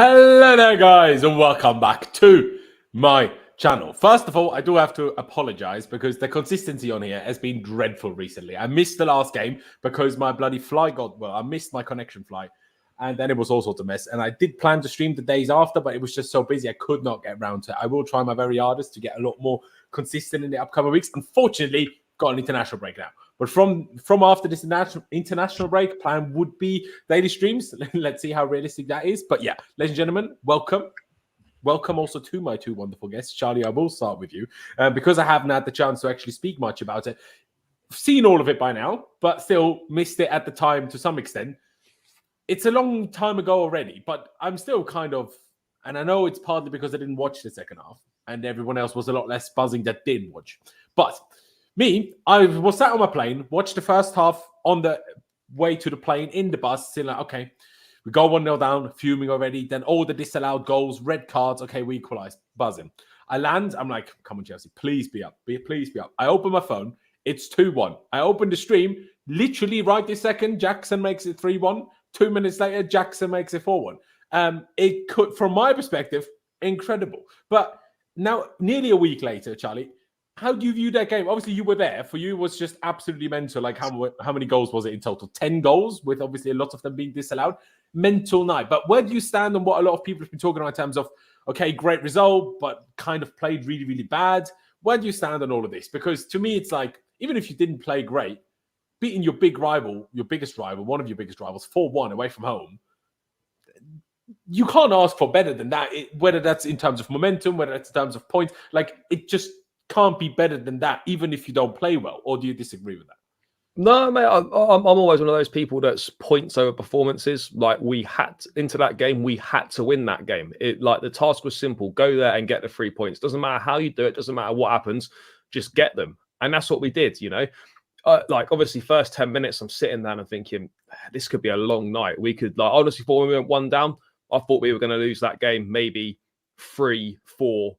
Hello there, guys, and welcome back to my channel. First of all, I do have to apologize because the consistency on here has been dreadful recently. I missed the last game because my bloody flight I missed my connection flight, and then it was all sorts of mess. And I did plan to stream the days after, but it was just so busy I could not get around to it. I will try my very hardest to get a lot more consistent in the upcoming weeks. Unfortunately, got an international break now. But from after this international break, plan would be daily streams. Let's see how realistic that is. But yeah, ladies and gentlemen, welcome. Welcome also to my two wonderful guests. Charlie, I will start with you because I haven't had the chance to actually speak much about it. I've seen all of it by now, but still missed it at the time to some extent. It's a long time ago already, but I'm still kind of, and I know it's partly because I didn't watch the second half and everyone else was a lot less buzzing that did watch. But me, I was sat on my plane, watched the first half on the way to the plane in the bus, still like, okay, we go 1-0 down, fuming already. Then all the disallowed goals, red cards, okay, we equalised, buzzing. I land, I'm like, come on, Chelsea, please be up, please be up. I open my phone, it's 2-1. I open the stream, literally right this second, Jackson makes it 3-1. 2 minutes later, Jackson makes it 4-1. It could, from my perspective, incredible. But now, nearly a week later, Charlie, how do you view that game? Obviously, you were there. For you, it was just absolutely mental. Like, how many goals was it in total? 10 goals, with obviously a lot of them being disallowed. Mental night. But where do you stand on what a lot of people have been talking about in terms of, okay, great result, but kind of played really, really bad? Where do you stand on all of this? Because to me, it's like, even if you didn't play great, beating your big rival, your biggest rival, one of your biggest rivals, 4-1 away from home, you can't ask for better than that, whether that's in terms of momentum, whether that's in terms of points. Like, it just can't be better than that, even if you don't play well. Or do you disagree with that? No, mate, I'm always one of those people that's points over performances. Like, we had into that game, we had to win that game. Like, the task was simple: go there and get the 3 points. Doesn't matter how you do it, doesn't matter what happens, just get them. And that's what we did, you know. Like, obviously, first 10 minutes, I'm sitting there and I'm thinking, this could be a long night. We could, like, honestly, before we went 1 down, I thought we were going to lose that game maybe 3 or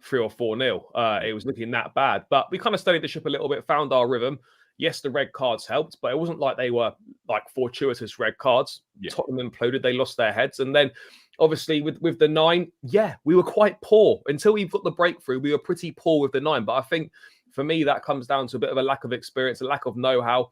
4-0. It was looking that bad, but we kind of steadied the ship a little bit, found our rhythm. Yes, the red cards helped, but it wasn't like they were like fortuitous red cards. Yeah. Tottenham imploded, they lost their heads. And then obviously with the 9, yeah, we were quite poor. Until we got the breakthrough, we were pretty poor with the 9. But I think for me, that comes down to a bit of a lack of experience, a lack of know-how,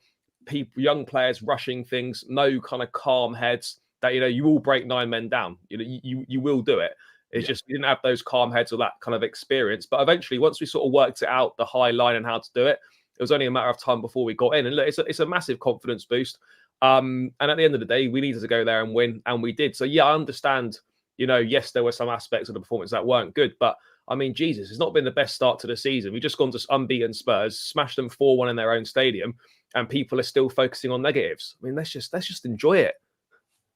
young players rushing things, no kind of calm heads that, you know, you will break 9 men down. You know, you will do it. It's just we didn't have those calm heads or that kind of experience. But eventually, once we sort of worked it out, the high line and how to do it, it was only a matter of time before we got in. And look, it's a massive confidence boost. And at the end of the day, we needed to go there and win, and we did. So, yeah, I understand, you know, yes, there were some aspects of the performance that weren't good. But, I mean, Jesus, it's not been the best start to the season. We've just gone to unbeaten Spurs, smashed them 4-1 in their own stadium, and people are still focusing on negatives. I mean, let's just enjoy it.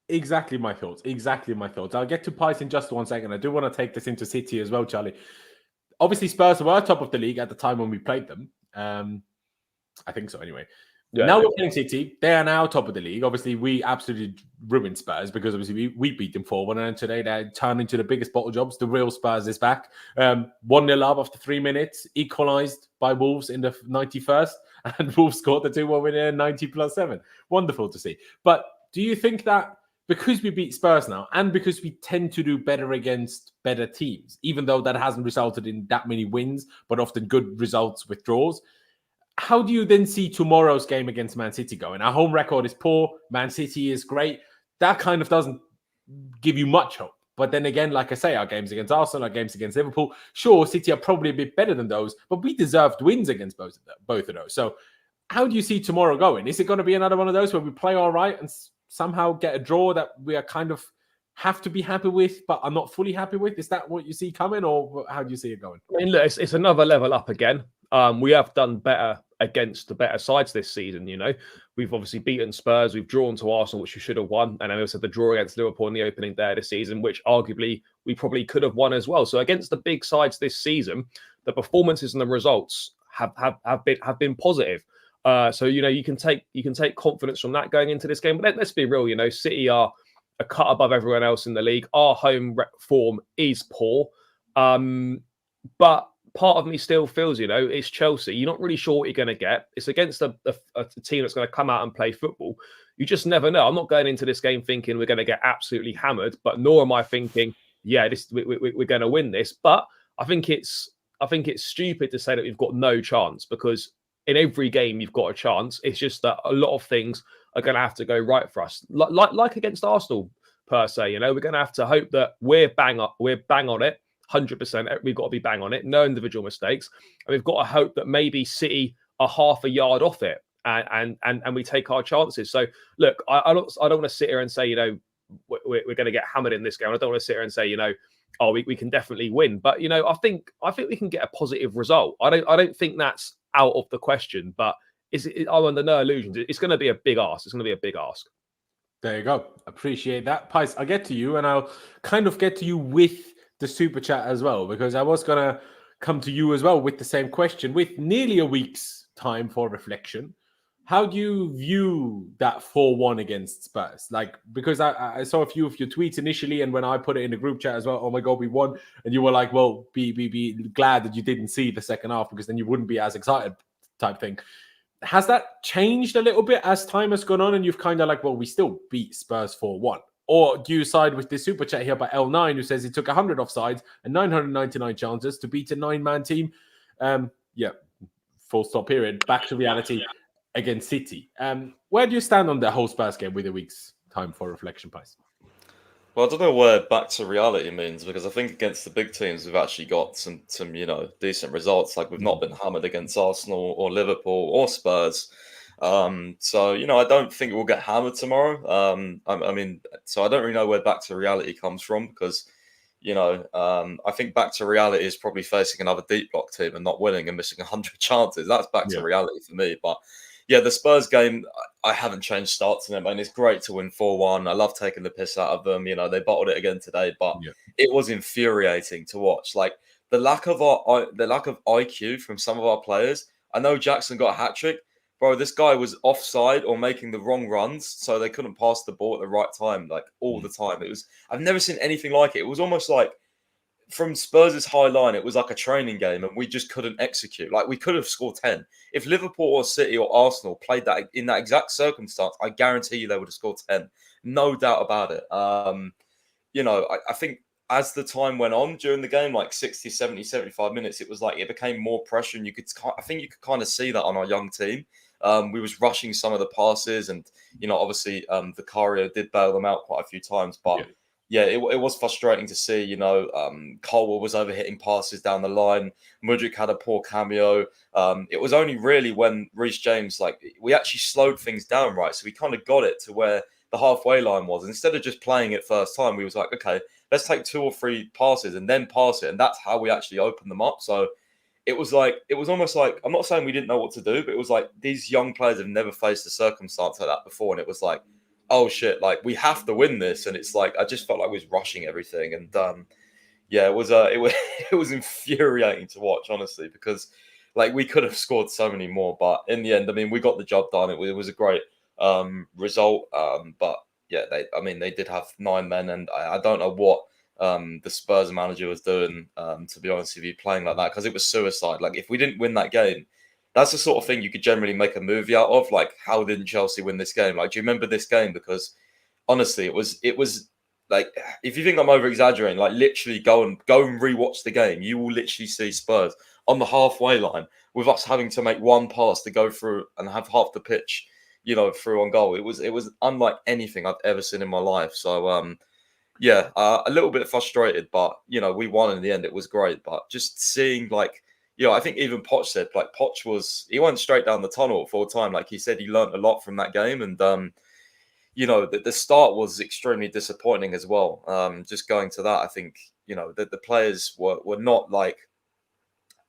Exactly my thoughts. Exactly my thoughts. I'll get to Pies in just 1 second. I do want to take this into City as well, Charlie. Obviously, Spurs were top of the league at the time when we played them. I think so, anyway. Yeah, now we're playing City. They are now top of the league. Obviously, we absolutely ruined Spurs because obviously we beat them 4-1. And today they turned into the biggest bottle jobs. The real Spurs is back. 1-0 up after 3 minutes. Equalised by Wolves in the 91st. And Wolves scored the 2-1 win in 90+7. Wonderful to see. But do you think that because we beat Spurs now and because we tend to do better against better teams, even though that hasn't resulted in that many wins, but often good results with draws, how do you then see tomorrow's game against Man City going? Our home record is poor. Man City is great. That kind of doesn't give you much hope. But then again, like I say, our games against Arsenal, our games against Liverpool, sure, City are probably a bit better than those, but we deserved wins against both of those. So how do you see tomorrow going? Is it going to be another one of those where we play all right and somehow get a draw that we are kind of have to be happy with, but are not fully happy with? Is that what you see coming, or how do you see it going? I mean, look, it's another level up again. We have done better against the better sides this season. You know, we've obviously beaten Spurs, we've drawn to Arsenal, which we should have won, and then we also had the draw against Liverpool in the opening day of the season, which arguably we probably could have won as well. So against the big sides this season, the performances and the results have been positive. So, you know, you can take confidence from that going into this game. But let's be real, you know, City are a cut above everyone else in the league. Our home form is poor. But part of me still feels, it's Chelsea. You're not really sure what you're going to get. It's against a team that's going to come out and play football. You just never know. I'm not going into this game thinking we're going to get absolutely hammered, but nor am I thinking, yeah, we're going to win this. But I think it's stupid to say that we've got no chance, because in every game you've got a chance. It's just that a lot of things are going to have to go right for us, like against Arsenal per se. We're going to have to hope that we're bang on it. 100%. We've got to be bang on it. No individual mistakes. And we've got to hope that maybe City are half a yard off it, and we take our chances. So look, I don't want to sit here and say, we're going to get hammered in this game. I don't want to sit here and say, we can definitely win. But I think we can get a positive result. I don't think that's out of the question. But I'm under no illusions. It's going to be a big ask. It's going to be a big ask. There you go. Appreciate that, Pies. I'll get to you, and I'll kind of get to you with the super chat as well, because I was going to come to you as well with the same question. With nearly a week's time for reflection, how do you view that 4-1 against Spurs? Because I saw a few of your tweets initially, and when I put it in the group chat as well, oh my God, we won. And you were like, well, be glad that you didn't see the second half, because then you wouldn't be as excited type thing. Has that changed a little bit as time has gone on, and you've kind of like, well, we still beat Spurs 4-1? Or do you side with the super chat here by L9, who says he took 100 offsides and 999 chances to beat a 9-man team? Full stop period. Back to reality against City. Where do you stand on the whole Spurs game with a week's time for reflection, Pies? Well, I don't know where back to reality means, because I think against the big teams we've actually got some decent results. Like, we've not been hammered against Arsenal or Liverpool or Spurs. So I don't think we'll get hammered tomorrow. So I don't really know where back to reality comes from, because I think back to reality is probably facing another deep block team and not winning and missing 100 chances. That's back to reality for me. But yeah, the Spurs game, I haven't changed starts in it, man. It's great to win 4-1. I love taking the piss out of them. They bottled it again today, but it was infuriating to watch. Like, the lack of IQ from some of our players. I know Jackson got a hat-trick. Bro, this guy was offside or making the wrong runs, so they couldn't pass the ball at the right time, like all the time. I've never seen anything like it. It was almost like, from Spurs' high line, it was like a training game, and we just couldn't execute. Like, we could have scored 10. If Liverpool or City or Arsenal played that in that exact circumstance, I guarantee you they would have scored 10. No doubt about it. I think as the time went on during the game, like 60, 70, 75 minutes, it was like it became more pressure, and you could kind of see that on our young team. We was rushing some of the passes, and obviously Vicario did bail them out quite a few times, but it was frustrating to see. Chilwell was overhitting passes down the line. Mudryk had a poor cameo. It was only really when Reece James, we actually slowed things down, right? So we kind of got it to where the halfway line was. Instead of just playing it first time, we was like, okay, let's take 2 or 3 passes and then pass it, and that's how we actually opened them up. So it was almost like, I'm not saying we didn't know what to do, but it was like these young players have never faced a circumstance like that before. And it was like, oh shit, like, we have to win this. And it's like, I just felt like we was rushing everything. And it was infuriating to watch, honestly, because we could have scored so many more. But in the end, we got the job done. It was a great result. But yeah, they did have 9 men, and I don't know what the Spurs manager was doing, to be honest with you, playing like that, because it was suicide. Like, if we didn't win that game, that's the sort of thing you could generally make a movie out of. Like, how didn't Chelsea win this game? Like, do you remember this game? Because honestly, it was like, if you think I'm over exaggerating, like, literally go and rewatch the game. You will literally see Spurs on the halfway line with us having to make one pass to go through and have half the pitch, through on goal. It was unlike anything I've ever seen in my life. So a little bit frustrated, but we won in the end. It was great, but just seeing, I think even Poch said, he went straight down the tunnel at full time. Like, he said he learned a lot from that game, and the start was extremely disappointing as well. Just going to that, I think the players were not like,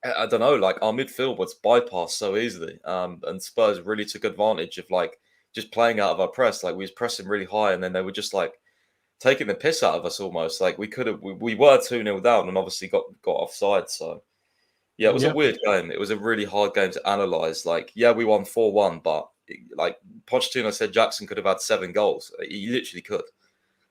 I don't know, like, our midfield was bypassed so easily, and Spurs really took advantage of just playing out of our press. Like, we was pressing really high, and then they were just taking the piss out of us almost. Like, we were 2-0 down and obviously got offside. So yeah, it was a weird game. It was a really hard game to analyse. We won 4-1, but Pochettino said Jackson could have had 7 goals. He literally could.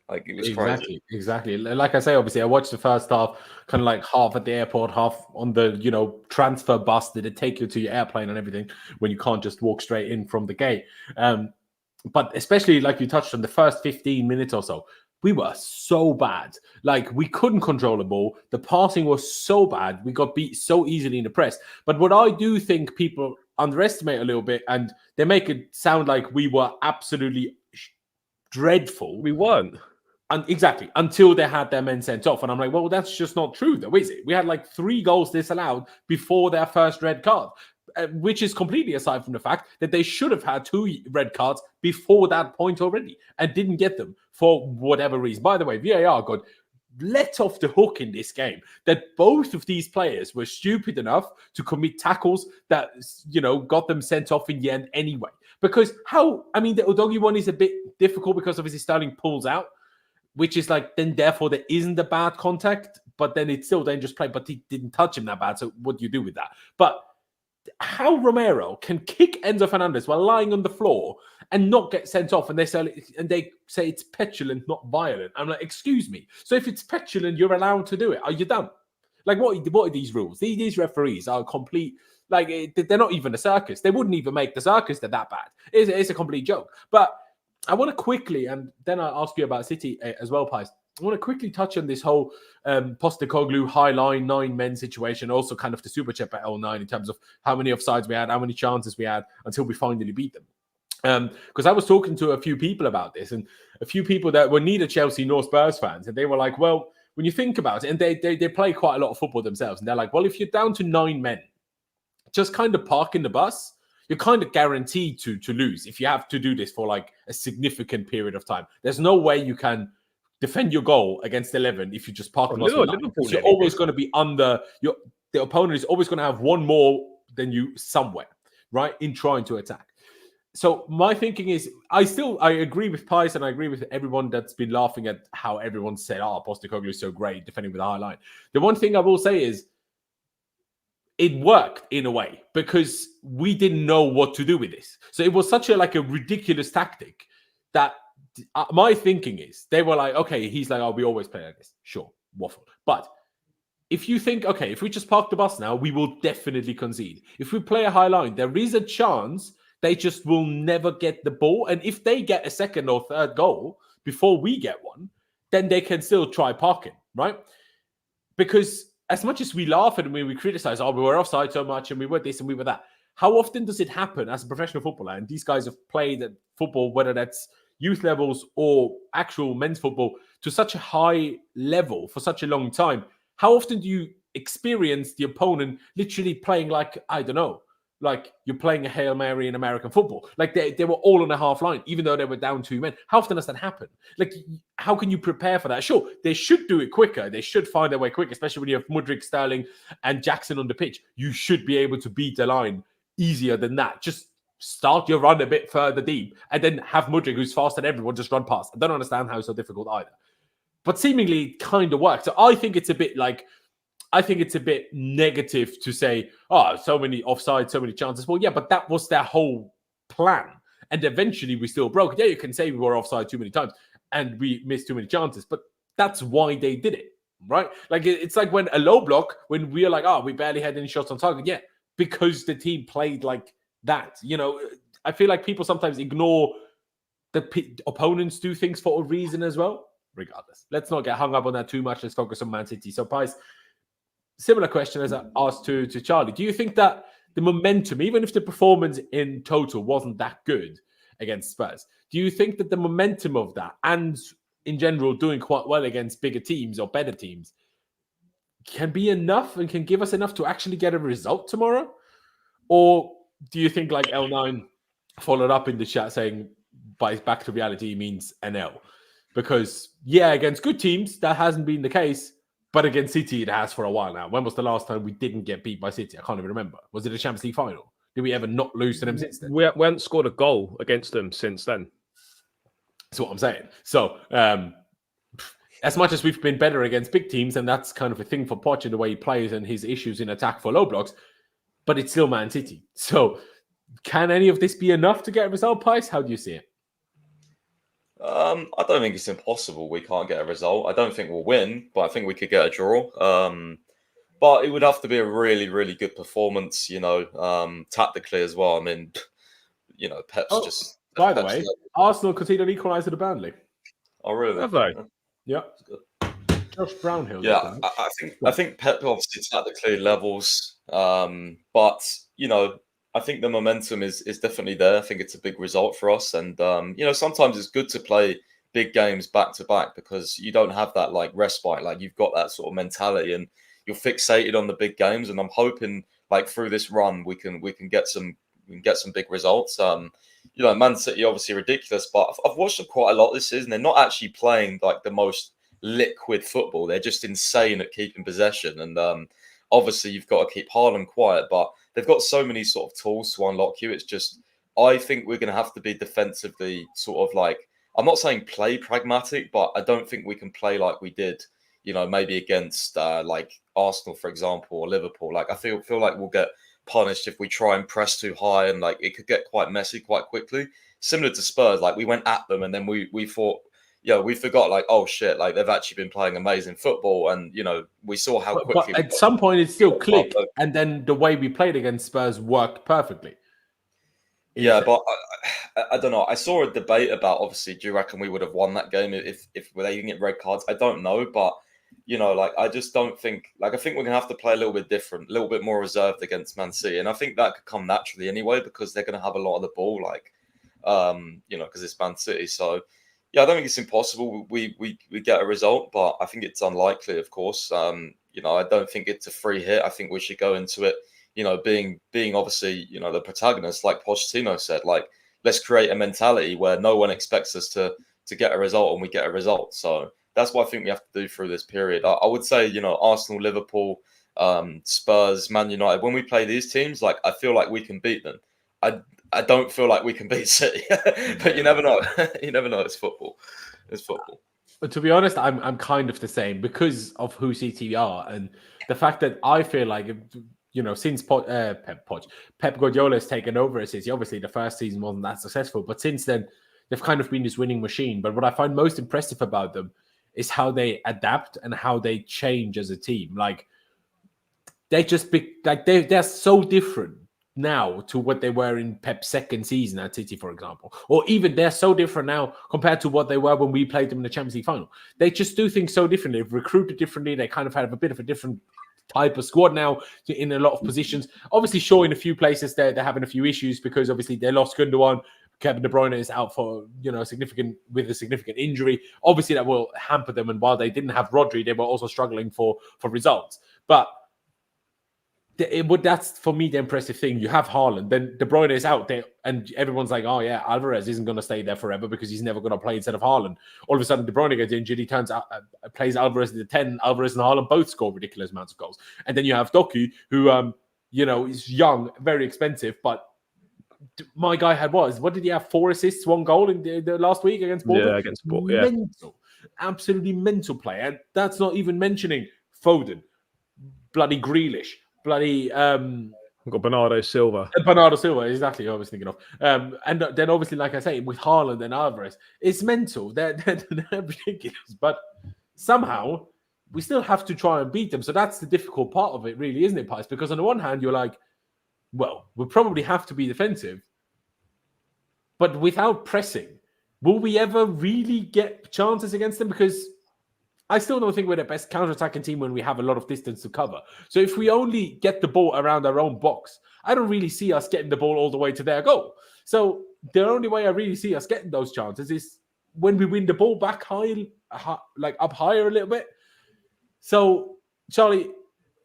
Like, it was crazy. Exactly. Like I say, obviously, I watched the first half, kind of like half at the airport, half on the, transfer bus that it take you to your airplane and everything when you can't just walk straight in from the gate. But especially like you touched on the first 15 minutes or so, we were so bad. Like, we couldn't control the ball. The passing was so bad. We got beat so easily in the press. But what I do think people underestimate a little bit, and they make it sound like we were absolutely dreadful. We weren't. And exactly, until they had their men sent off. And I'm like, well, that's just not true, though, is it? We had like 3 goals disallowed before their first red card, which is completely aside from the fact that they should have had 2 red cards before that point already and didn't get them for whatever reason. By the way, VAR got let off the hook in this game that both of these players were stupid enough to commit tackles that, got them sent off in the end anyway. Because the Udogie one is a bit difficult because obviously Sterling pulls out, which is like, then therefore there isn't a bad contact, but then it's still dangerous play, but he didn't touch him that bad. So what do you do with that? But how Romero can kick Enzo Fernandez while lying on the floor and not get sent off, and they say it's petulant, not violent. I'm like, excuse me. So if it's petulant, you're allowed to do it. Are you done? Like, what are these rules? These referees are complete. Like, they're not even a circus. They wouldn't even make the circus. They're that bad. It's a complete joke. But I want to quickly, and then I'll ask you about City as well, Pies. I want to quickly touch on this whole Postecoglou high line 9 men situation, also kind of the super chat at L9 in terms of how many offsides we had, how many chances we had until we finally beat them. Because I was talking to a few people about this, and a few people that were neither Chelsea nor Spurs fans, and they were like, well, when you think about it, and they play quite a lot of football themselves, and they're like, well, if you're down to 9 men, just kind of park in the bus, you're kind of guaranteed to lose if you have to do this for like a significant period of time. There's no way you can defend your goal against 11 if you just park the bus. You're always going to be under the opponent is always going to have one more than you somewhere, right, in trying to attack. So my thinking is, I agree with Pies, and I agree with everyone that's been laughing at how everyone said, Postecoglou is so great defending with a high line. The one thing I will say is, it worked in a way because we didn't know what to do with this. So it was such a ridiculous tactic that my thinking is they were like, okay, he's like, we always play like this. Sure, waffle. But if you think, okay, if we just park the bus now, we will definitely concede. If we play a high line, there is a chance they just will never get the ball. And if they get a second or third goal before we get one, then they can still try parking, right? Because as much as we laugh and we criticize, we were offside so much and we were this and we were that, how often does it happen as a professional footballer? And these guys have played at football, whether that's youth levels or actual men's football, to such a high level for such a long time. How often do you experience the opponent literally playing like, I don't know, like you're playing a Hail Mary in American football? Like they were all on a half line, even though they were down 2 men. How often does that happen? Like, how can you prepare for that? Sure, they should do it quicker. They should find their way quick, especially when you have Mudryk, Sterling, and Jackson on the pitch. You should be able to beat the line easier than that. Just start your run a bit further deep and then have Mudryk, who's faster than everyone, just run past. I don't understand how it's so difficult either. But seemingly it kind of works. So I think it's a bit negative to say, so many offsides, so many chances. Well, yeah, but that was their whole plan. And eventually we still broke. Yeah, you can say we were offside too many times and we missed too many chances, but that's why they did it, right? Like, it's like when a low block, when we're like, we barely had any shots on target. Yeah, because the team played like that. I feel like people sometimes ignore the opponents do things for a reason as well. Regardless, let's not get hung up on that too much. Let's focus on Man City. So, Pies, similar question as I asked to Charlie. Do you think that the momentum, even if the performance in total wasn't that good against Spurs, do you think that the momentum of that, and in general doing quite well against bigger teams or better teams, can be enough and can give us enough to actually get a result tomorrow? Or do you think, like L9 followed up in the chat saying, by back to reality means an L? Because, yeah, against good teams, that hasn't been the case. But against City, it has for a while now. When was the last time we didn't get beat by City? I can't even remember. Was it a Champions League final? Did we ever not lose to them since then? We haven't scored a goal against them since then. That's what I'm saying. So, as much as we've been better against big teams, and that's kind of a thing for Poch in the way he plays and his issues in attack for low blocks, but it's still Man City. So, can any of this be enough to get a result, Pies? How do you see it? I don't think it's impossible we can't get a result. I don't think we'll win, but I think we could get a draw. But it would have to be a really, really good performance, tactically as well. I mean, Pep's just... By the way, Arsenal conceded an equaliser to Burnley. Oh, really? Have they? Yeah. Josh Brownhill. Yeah, I think Pep obviously tactically levels, but I think the momentum is definitely there. I think it's a big result for us, and sometimes it's good to play big games back to back because you don't have that like respite. Like you've got that sort of mentality, and you're fixated on the big games. And I'm hoping like through this run we can get some big results. Man City obviously ridiculous, but I've watched them quite a lot this season. They're not actually playing like the most liquid football. They're just insane at keeping possession, and obviously you've got to keep Haaland quiet, but they've got so many sort of tools to unlock you. It's just, I think we're going to have to be defensively sort of like, I'm not saying play pragmatic, but I don't think we can play like we did, maybe against like Arsenal, for example, or Liverpool. Like I feel like we'll get punished if we try and press too high, and like it could get quite messy quite quickly. Similar to Spurs, like we went at them and then we thought, we forgot like, oh shit, like they've actually been playing amazing football, and we saw how quickly. But at some point, it still clicked, and then the way we played against Spurs worked perfectly. Yeah, but I don't know. I saw a debate about, obviously, do you reckon we would have won that game if they didn't get red cards? I don't know, but like I just don't think. Like I think we're gonna have to play a little bit different, a little bit more reserved against Man City, and I think that could come naturally anyway because they're gonna have a lot of the ball, like because it's Man City, so. Yeah, I don't think it's impossible we get a result, but I think it's unlikely, of course. I don't think it's a free hit. I think we should go into it, being obviously, the protagonist, like Pochettino said, like, let's create a mentality where no one expects us to get a result and we get a result. So that's what I think we have to do through this period. I would say, Arsenal, Liverpool, Spurs, Man United, when we play these teams, like, I feel like we can beat them. I don't feel like we can beat City, but you never know. You never know. It's football. It's football. But to be honest, I'm kind of the same because of who City are and the fact that I feel like, since Pep Guardiola has taken over as City, obviously the first season wasn't that successful, but since then they've kind of been this winning machine. But what I find most impressive about them is how they adapt and how they change as a team. Like they're so different now to what they were in Pep's second season at City, for example. Or even they're so different now compared to what they were when we played them in the Champions League final. They just do things so differently. They've recruited differently. They kind of have a bit of a different type of squad now in a lot of positions. Obviously, sure, in a few places they're having a few issues because obviously they lost Gundogan. Kevin De Bruyne is out for a significant injury. Obviously, that will hamper them. And while they didn't have Rodri, they were also struggling for results. But that's for me the impressive thing. You have Haaland, then De Bruyne is out there, and everyone's like, "Oh yeah, Alvarez isn't going to stay there forever because he's never going to play instead of Haaland." All of a sudden, De Bruyne gets injured. He turns out plays Alvarez at the 10. Alvarez and Haaland both score ridiculous amounts of goals, and then you have Doku, who is young, very expensive, but my guy had what did he have? 4 assists, 1 goal in the last week against Bournemouth. Yeah, against Bournemouth. Mental, absolutely mental play, and that's not even mentioning Foden, bloody Grealish. Bloody We've got Bernardo Silva, exactly who I was thinking of. And then obviously, like I say, with Haaland and Alvarez, it's mental. They're ridiculous, but somehow we still have to try and beat them. So that's the difficult part of it, really, isn't it, Pies? Because on the one hand, you're like, well, we'll probably have to be defensive, but without pressing, will we ever really get chances against them? Because I still don't think we're the best counter-attacking team when we have a lot of distance to cover. So if we only get the ball around our own box, I don't really see us getting the ball all the way to their goal. So the only way I really see us getting those chances is when we win the ball back high, like up higher a little bit. So, Charlie,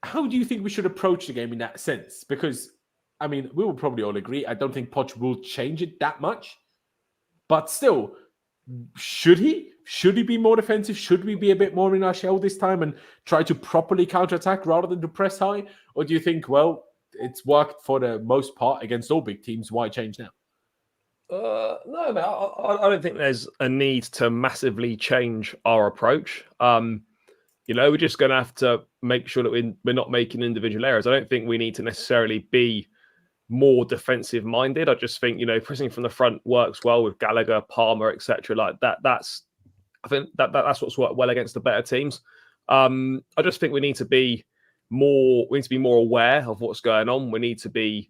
how do you think we should approach the game in that sense? Because, I mean, we will probably all agree. I don't think Poch will change it that much. But still, should he? Should he be more defensive? Should we be a bit more in our shell this time and try to properly counterattack rather than to press high? Or do you think, well, it's worked for the most part against all big teams, why change now? No, man, I don't think there's a need to massively change our approach. We're just going to have to make sure that we're not making individual errors. I don't think we need to necessarily be more defensive minded. I just think, pressing from the front works well with Gallagher, Palmer, etc. Like that. I think that's what's worked well against the better teams. I just think we need to be more aware of what's going on. We need to be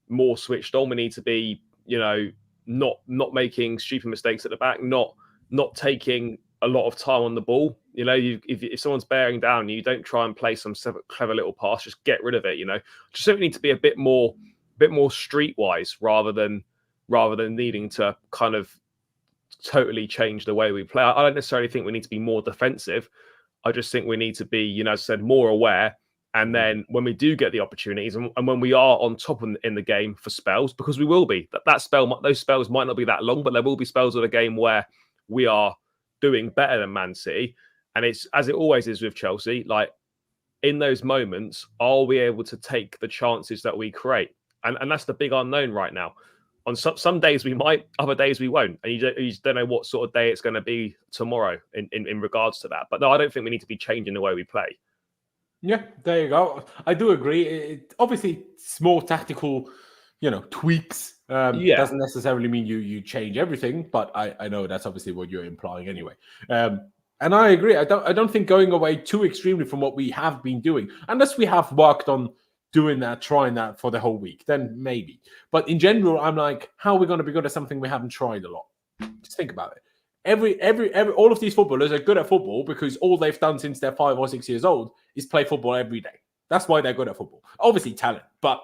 more switched on. We need to be, not making stupid mistakes at the back, not taking a lot of time on the ball. If someone's bearing down, you don't try and play some clever little pass. Just get rid of it. Just simply need to be a bit more streetwise rather than needing to kind of totally change the way we play. I don't necessarily think we need to be more defensive. I just think we need to be, as I said, more aware. And then when we do get the opportunities and when we are on top in the game for spells, because we will be, those spells might not be that long, but there will be spells of the game where we are doing better than Man City. And it's, as it always is with Chelsea, like in those moments, are we able to take the chances that we create? And that's the big unknown right now. On some days we might, other days we won't. And you just don't know what sort of day it's going to be tomorrow in regards to that. But no, I don't think we need to be changing the way we play. Yeah, there you go. I do agree. Obviously, small tactical, tweaks doesn't necessarily mean you change everything. But I know that's obviously what you're implying anyway. And I agree. I don't think going away too extremely from what we have been doing, unless we have worked on doing that, trying that for the whole week, then maybe. But in general, I'm like, how are we going to be good at something we haven't tried a lot? Just think about it. All of these footballers are good at football because all they've done since they're 5 or 6 years old is play football every day. That's why they're good at football. Obviously, talent, but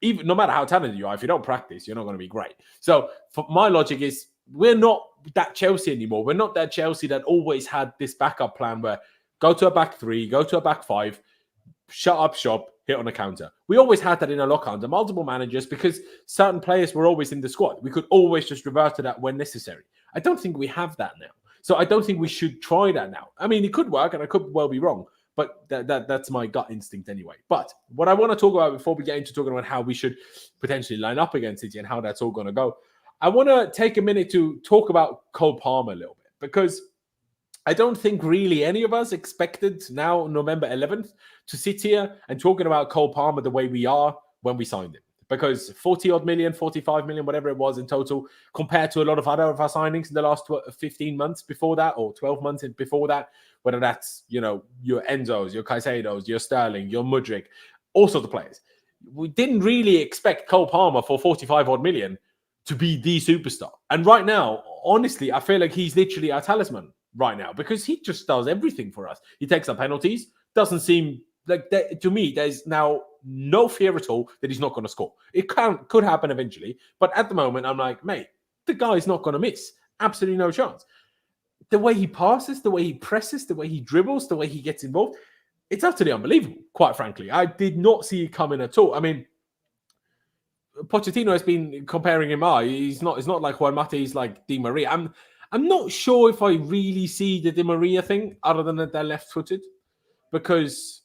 even no matter how talented you are, if you don't practice, you're not going to be great. So, for my logic is, we're not that Chelsea anymore. We're not that Chelsea that always had this backup plan where go to a back 3, go to a back 5, shut up shop, hit on a counter. We always had that in a lock under multiple managers because certain players were always in the squad. We could always just revert to that when necessary. I don't think we have that now. So I don't think we should try that now. I mean, it could work and I could well be wrong, but that's my gut instinct anyway. But what I want to talk about before we get into talking about how we should potentially line up against City and how that's all going to go, I want to take a minute to talk about Cole Palmer a little bit because I don't think really any of us expected now November 11th to sit here and talking about Cole Palmer the way we are when we signed him. Because 40-odd million, 45 million, whatever it was in total, compared to a lot of other of our signings in the last 15 months before that, or 12 months before that, whether that's, your Enzos, your Caicedos, your Sterling, your Mudryk, all sorts of players. We didn't really expect Cole Palmer for 45-odd million to be the superstar. And right now, honestly, I feel like he's literally our talisman right now because he just does everything for us. He takes our penalties, doesn't seem like that, to me, there's now no fear at all that he's not going to score. It could happen eventually, but at the moment, I'm like, mate, the guy's not going to miss. Absolutely no chance. The way he passes, the way he presses, the way he dribbles, the way he gets involved, it's utterly unbelievable, quite frankly. I did not see it coming at all. I mean, Pochettino has been comparing him. It's not like Juan Mata, he's like Di Maria. I'm not sure if I really see the Di Maria thing other than that they're left-footed because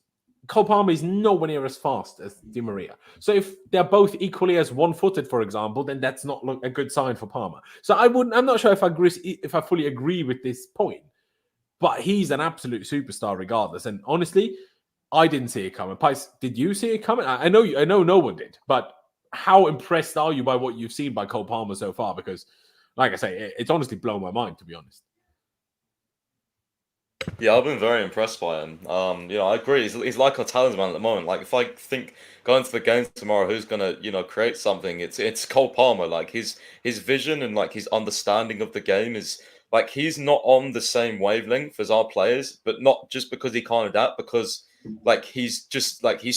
Cole Palmer is nowhere near as fast as Di Maria. So if they're both equally as one-footed, for example, then that's not a good sign for Palmer. So I'm not sure if I fully agree with this point, but he's an absolute superstar regardless. And honestly, I didn't see it coming. Pies, did you see it coming? I know no one did, but how impressed are you by what you've seen by Cole Palmer so far? Because, like I say, it's honestly blown my mind, to be honest. Yeah, I've been very impressed by him. I agree. He's like a talisman at the moment. Like, if I think going to the game tomorrow, who's gonna, create something? It's Cole Palmer. Like his vision and like his understanding of the game is like he's not on the same wavelength as our players, but not just because he can't adapt, because like he's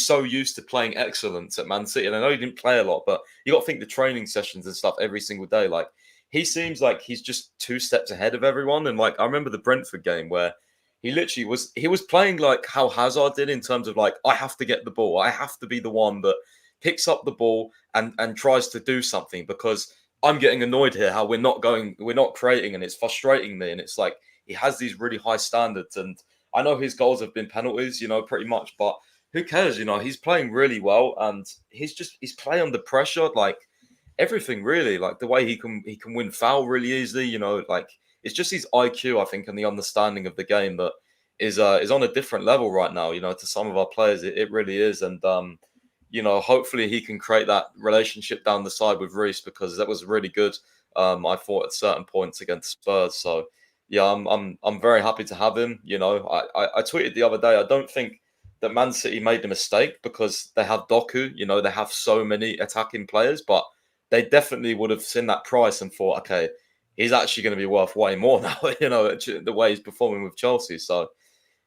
so used to playing excellence at Man City. And I know he didn't play a lot, but you got to think the training sessions and stuff every single day. Like he seems like he's just 2 steps ahead of everyone. And like I remember the Brentford game where he literally was playing like how Hazard did in terms of like, I have to get the ball. I have to be the one that picks up the ball and tries to do something because I'm getting annoyed here how we're not creating and it's frustrating me. And it's like, he has these really high standards. And I know his goals have been penalties, pretty much, but who cares? He's playing really well and he's playing under pressure. Like everything really, like the way he can win foul really easily, like, it's just his IQ, I think, and the understanding of the game that is on a different level right now, to some of our players. It really is. And, hopefully he can create that relationship down the side with Reece, because that was really good. I thought at certain points against Spurs. So yeah, I'm very happy to have him. I tweeted the other day, I don't think that Man City made a mistake because they have Doku. They have so many attacking players, but they definitely would have seen that price and thought, okay, he's actually going to be worth way more now. The way he's performing with Chelsea. So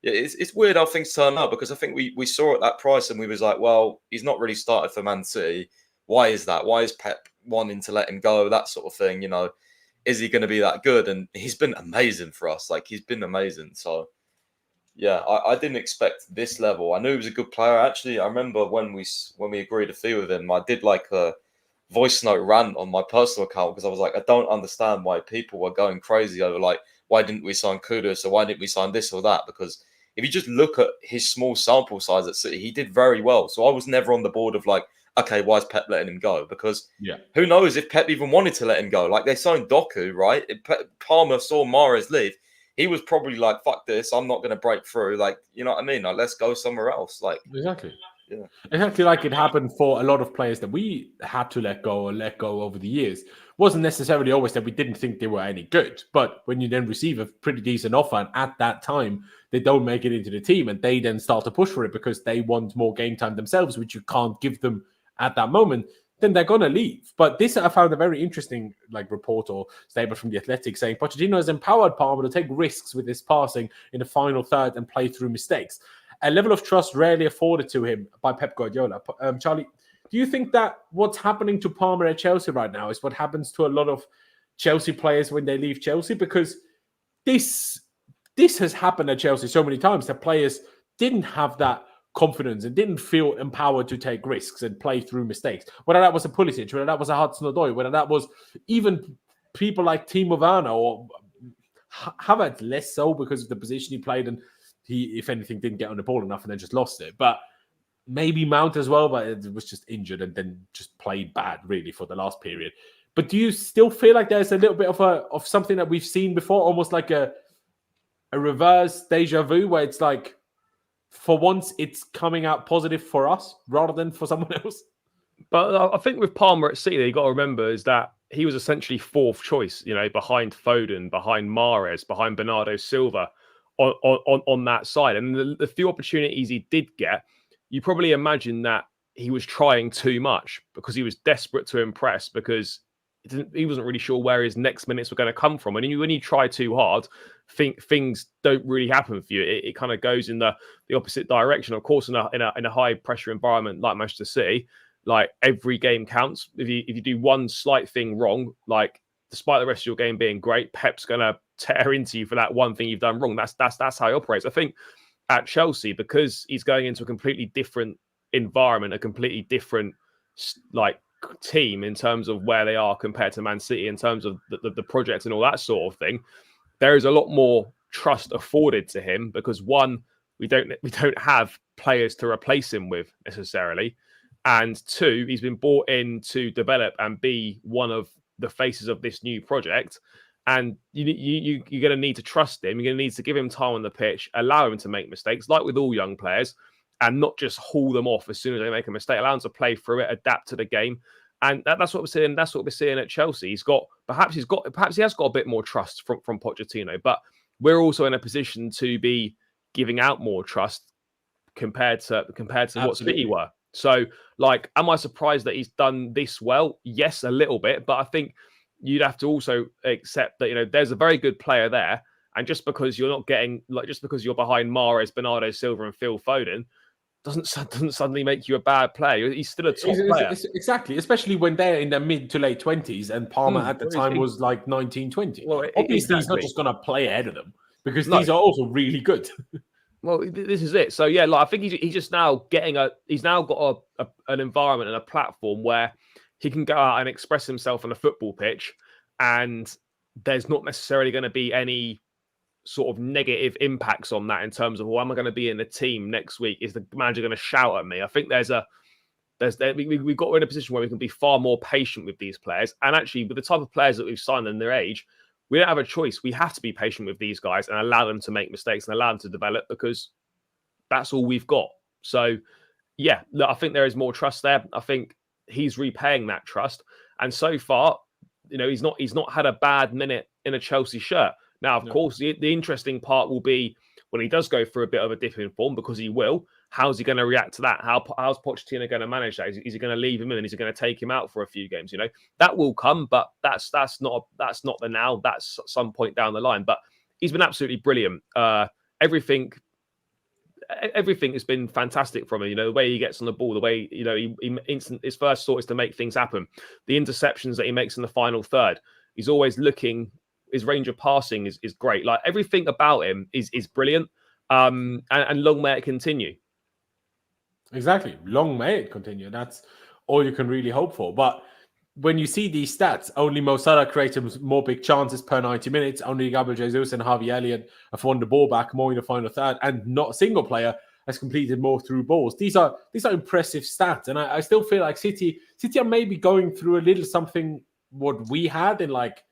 yeah, it's weird how things turn out, because I think we saw at that price and we was like, well, he's not really started for Man City. Why is that? Why is Pep wanting to let him go? That sort of thing. Is he going to be that good? And he's been amazing for us. Like, he's been amazing. So yeah, I didn't expect this level. I knew he was a good player. Actually, I remember when we agreed a fee with him, I did like a voice note rant on my personal account, because I was like, I don't understand why people were going crazy over like, why didn't we sign Kudus, or why didn't we sign this or that? Because if you just look at his small sample size at City, he did very well. So I was never on the board of like, okay, why is Pep letting him go? Because who knows if Pep even wanted to let him go? Like, they signed Doku, right? Palmer saw Mahrez leave. He was probably like, fuck this, I'm not going to break through. Like, you know what I mean? Like, let's go somewhere else. Like, exactly. Yeah. Exactly like it happened for a lot of players that we had to let go over the years. Wasn't necessarily always that we didn't think they were any good, but when you then receive a pretty decent offer and at that time they don't make it into the team and they then start to push for it because they want more game time themselves, which you can't give them at that moment, then they're going to leave. But this, I found a very interesting report or statement from The Athletic saying Pochettino has empowered Palmer to take risks with his passing in the final third and play through mistakes. A level of trust rarely afforded to him by Pep Guardiola. Charlie, do you think that what's happening to Palmer at Chelsea right now is what happens to a lot of Chelsea players when they leave Chelsea? Because this has happened at Chelsea so many times that players didn't have that confidence and didn't feel empowered to take risks and play through mistakes. Whether that was a Pulisic, whether that was a Hudson-Odoi, whether that was even people like Timo Werner or Havertz, less so because of the position he played and he, if anything, didn't get on the ball enough and then just lost it. But maybe Mount as well, but it was just injured and then just played bad, really, for the last period. But do you still feel like there's a little bit of something that we've seen before, almost like a reverse deja vu, where it's like, for once, it's coming out positive for us rather than for someone else? But I think with Palmer at City, you got to remember is that he was essentially fourth choice, behind Foden, behind Mahrez, behind Bernardo Silva on that side. And the few opportunities he did get, you probably imagine that he was trying too much because he was desperate to impress, because he wasn't really sure where his next minutes were going to come from. And when you try too hard, things don't really happen for you. It kind of goes in the opposite direction. Of course, in a high pressure environment like Manchester City, like, every game counts. If you do one slight thing wrong, like, despite the rest of your game being great, Pep's going to tear into you for that one thing you've done wrong. That's how he operates. I think at Chelsea, because he's going into a completely different environment, a completely different team in terms of where they are compared to Man City, in terms of the project and all that sort of thing, there is a lot more trust afforded to him, because one, we don't have players to replace him with necessarily, and two, he's been brought in to develop and be one of the faces of this new project. And you're going to need to trust him. You're going to need to give him time on the pitch, allow him to make mistakes, like with all young players, and not just haul them off as soon as they make a mistake. Allow them to play through it, adapt to the game, and that's what we're seeing. That's what we're seeing at Chelsea. Perhaps he has got a bit more trust from Pochettino, but we're also in a position to be giving out more trust compared to what City were. So, am I surprised that he's done this well? Yes, a little bit, but I think you'd have to also accept that, there's a very good player there. And just because you're not getting, just because you're behind Mahrez, Bernardo Silva and Phil Foden, doesn't suddenly make you a bad player. He's still a top player. Exactly, especially when they're in their mid to late 20s and Palmer at the time was like 19, 20. Well, obviously, he's not just going to play ahead of them, because these are also really good. Well, this is it. So yeah, I think he's just now he's now got an environment and a platform where he can go out and express himself on a football pitch, and there's not necessarily going to be any sort of negative impacts on that in terms of, well, am I going to be in the team next week? Is the manager going to shout at me? I think we've got in a position where we can be far more patient with these players, and actually with the type of players that we've signed and their age, we don't have a choice. We have to be patient with these guys and allow them to make mistakes and allow them to develop, because that's all we've got. So yeah, look, I think there is more trust there. I think he's repaying that trust. And so far, he's not had a bad minute in a Chelsea shirt. Now, of course, the interesting part will be when he does go through a bit of a dip in form, because he will. How's he going to react to that? How's Pochettino going to manage that? Is he going to leave him in? Is he going to take him out for a few games? That will come, but that's not the now. That's some point down the line. But he's been absolutely brilliant. Everything has been fantastic from him. The way he gets on the ball, the way his first thought is to make things happen. The interceptions that he makes in the final third, he's always looking. His range of passing is great. Like, everything about him is brilliant. And long may it continue. Exactly, long may it continue. That's all you can really hope for. But when you see these stats, only Mo Salah created more big chances per 90 minutes. Only Gabriel Jesus and Harvey Elliott have won the ball back more in the final third, and not a single player has completed more through balls. These are impressive stats, and I still feel like City are maybe going through a little something what we had in like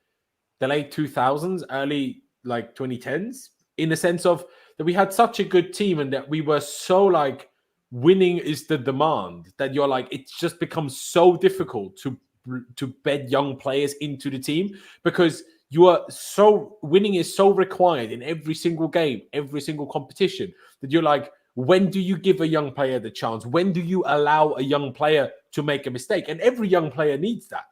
the late 2000s, early like 2010s, in the sense of that we had such a good team and that we were so like winning is the demand that you're like, it's just becomes so difficult to bed young players into the team, because winning is so required in every single game, every single competition, that you're like, when do you give a young player the chance? When do you allow a young player to make a mistake? And every young player needs that.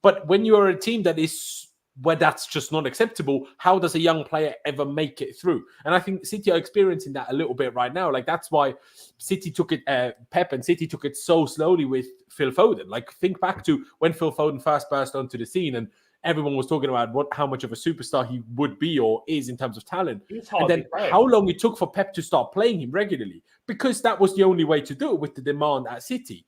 But when you're a team that is where that's just not acceptable, how does a young player ever make it through? And I think City are experiencing that a little bit right now. Like, that's why City took it, Pep and City took it so slowly with Phil Foden. Like, think back to when Phil Foden first burst onto the scene and everyone was talking about how much of a superstar he would be or is in terms of talent. And then how long it took for Pep to start playing him regularly, because that was the only way to do it with the demand at City.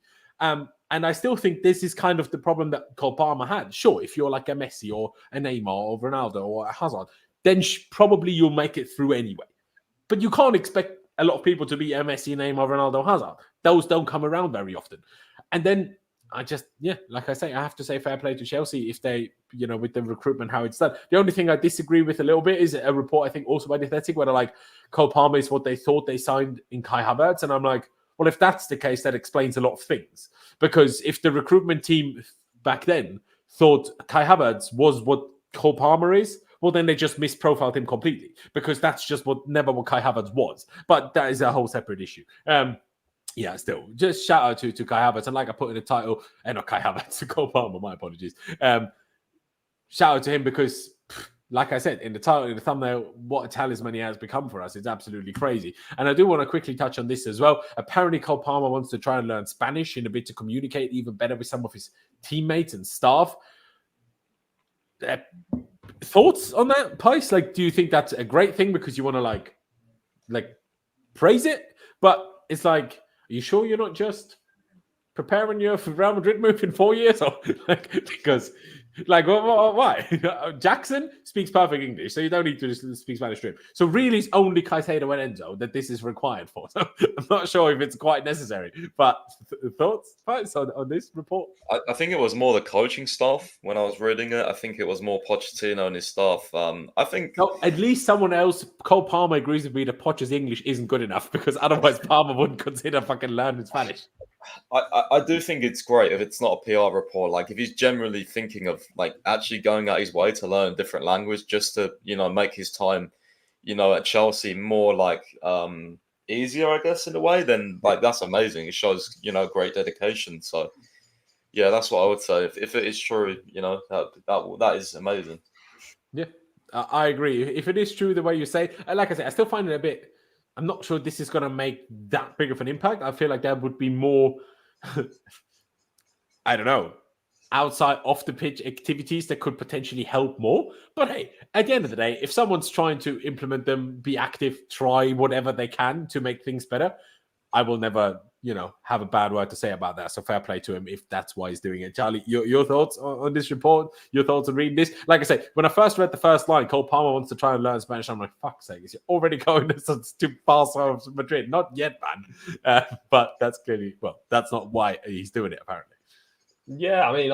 And I still think this is kind of the problem that Cole Palmer had. Sure, if you're like a Messi or a Neymar or Ronaldo or a Hazard, then probably you'll make it through anyway. But you can't expect a lot of people to be a Messi, Neymar, Ronaldo, Hazard. Those don't come around very often. And then like I say, I have to say fair play to Chelsea if they, with the recruitment, how it's done. The only thing I disagree with a little bit is a report, I think, also by The Athletic, where they're like, Cole Palmer is what they thought they signed in Kai Havertz. And I'm like, well, if that's the case, that explains a lot of things. Because if the recruitment team back then thought Kai Havertz was what Cole Palmer is, well, then they just misprofiled him completely, because that's just never what Kai Havertz was. But that is a whole separate issue. Still, just shout out to Kai Havertz. And like I put in the title, not Kai Havertz, Cole Palmer, my apologies. Shout out to him because, like I said, in the title, in the thumbnail, what a talisman he has become for us. It's absolutely crazy. And I do want to quickly touch on this as well. Apparently, Cole Palmer wants to try and learn Spanish in a bit to communicate even better with some of his teammates and staff. Thoughts on that, Pice? Like, do you think that's a great thing because you want to like praise it? But it's like, are you sure you're not just preparing your Real Madrid move in 4 years? Or because... why? Jackson speaks perfect English, so you don't need to speak Spanish to him. So really, it's only Caicedo and Enzo that this is required for. So I'm not sure if it's quite necessary. But thoughts on this report? I think it was more the coaching staff when I was reading it. I think it was more Pochettino and his staff. I think at least someone else, Cole Palmer, agrees with me that Poch's English isn't good enough, because otherwise Palmer wouldn't consider fucking learning Spanish. I do think it's great if it's not a PR report. Like, if he's generally thinking of like actually going out his way to learn a different language just to, make his time, at Chelsea more like easier, I guess, in a way, then like that's amazing. It shows, great dedication. So yeah, that's what I would say. If it is true, that is amazing. Yeah, I agree. If it is true the way you say, like I say, I still find it a bit. I'm not sure this is going to make that big of an impact. I feel like there would be more, I don't know, outside off the pitch activities that could potentially help more. But hey, at the end of the day, if someone's trying to implement them, be active, try whatever they can to make things better, I will never, have a bad word to say about that. So fair play to him if that's why he's doing it. Charlie, your thoughts on this report? Your thoughts on reading this? Like I said, when I first read the first line, Cole Palmer wants to try and learn Spanish. I'm like, fuck's sake, is he already going to Barca of Madrid? Not yet, man. But that's clearly, that's not why he's doing it, apparently. Yeah, I mean,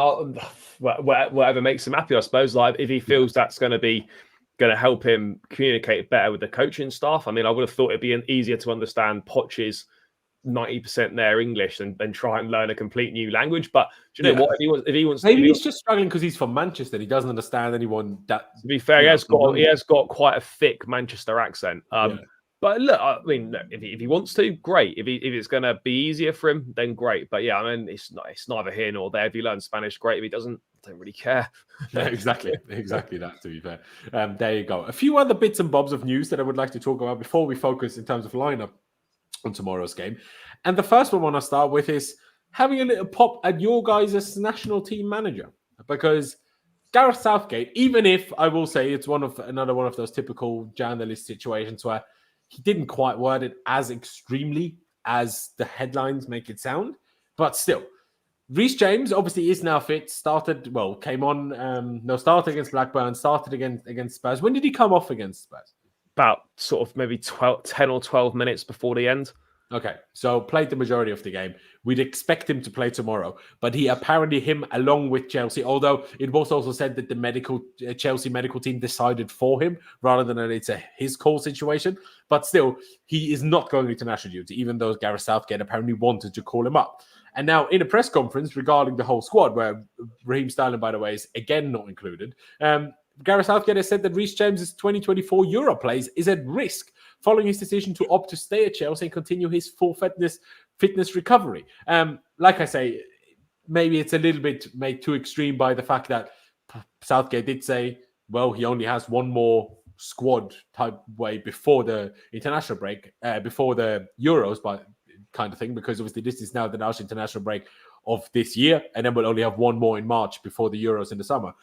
whatever makes him happy, I suppose. Like, if he feels that's going to help him communicate better with the coaching staff. I mean, I would have thought it'd be easier to understand Poch's 90% their English and try and learn a complete new language. But do you know what? If he wants, maybe he's just struggling because he's from Manchester. He doesn't understand anyone. That, to be fair, he has got quite a thick Manchester accent. But look, I mean, if he wants to, great. If it's going to be easier for him, then great. But yeah, I mean, it's neither here nor there. If he learns Spanish, great. If he doesn't, I don't really care. Yeah, exactly that, to be fair. There you go. A few other bits and bobs of news that I would like to talk about before we focus in terms of lineup on tomorrow's game. And the first one I want to start with is having a little pop at your guys' national team manager, because Gareth Southgate, even if I will say it's another one of those typical journalist situations where he didn't quite word it as extremely as the headlines make it sound, but still, Reece James obviously is now fit. Started against Blackburn, started against Spurs. When did he come off against Spurs? About sort of maybe 10 or 12 minutes before the end. Okay, so played the majority of the game. We'd expect him to play tomorrow, but him along with Chelsea, although it was also said that the Chelsea medical team decided for him rather than it's his call situation. But still, he is not going into national duty, even though Gareth Southgate apparently wanted to call him up. And now in a press conference regarding the whole squad, where Raheem Sterling, by the way, is again not included, Gareth Southgate has said that Reece James' 2024 Euro plays is at risk following his decision to opt to stay at Chelsea and continue his full fitness recovery. Like I say, maybe it's a little bit made too extreme by the fact that Southgate did say, well, he only has one more squad type way before the international break, before the Euros, but kind of thing, because obviously this is now the last international break of this year, and then we'll only have one more in March before the Euros in the summer.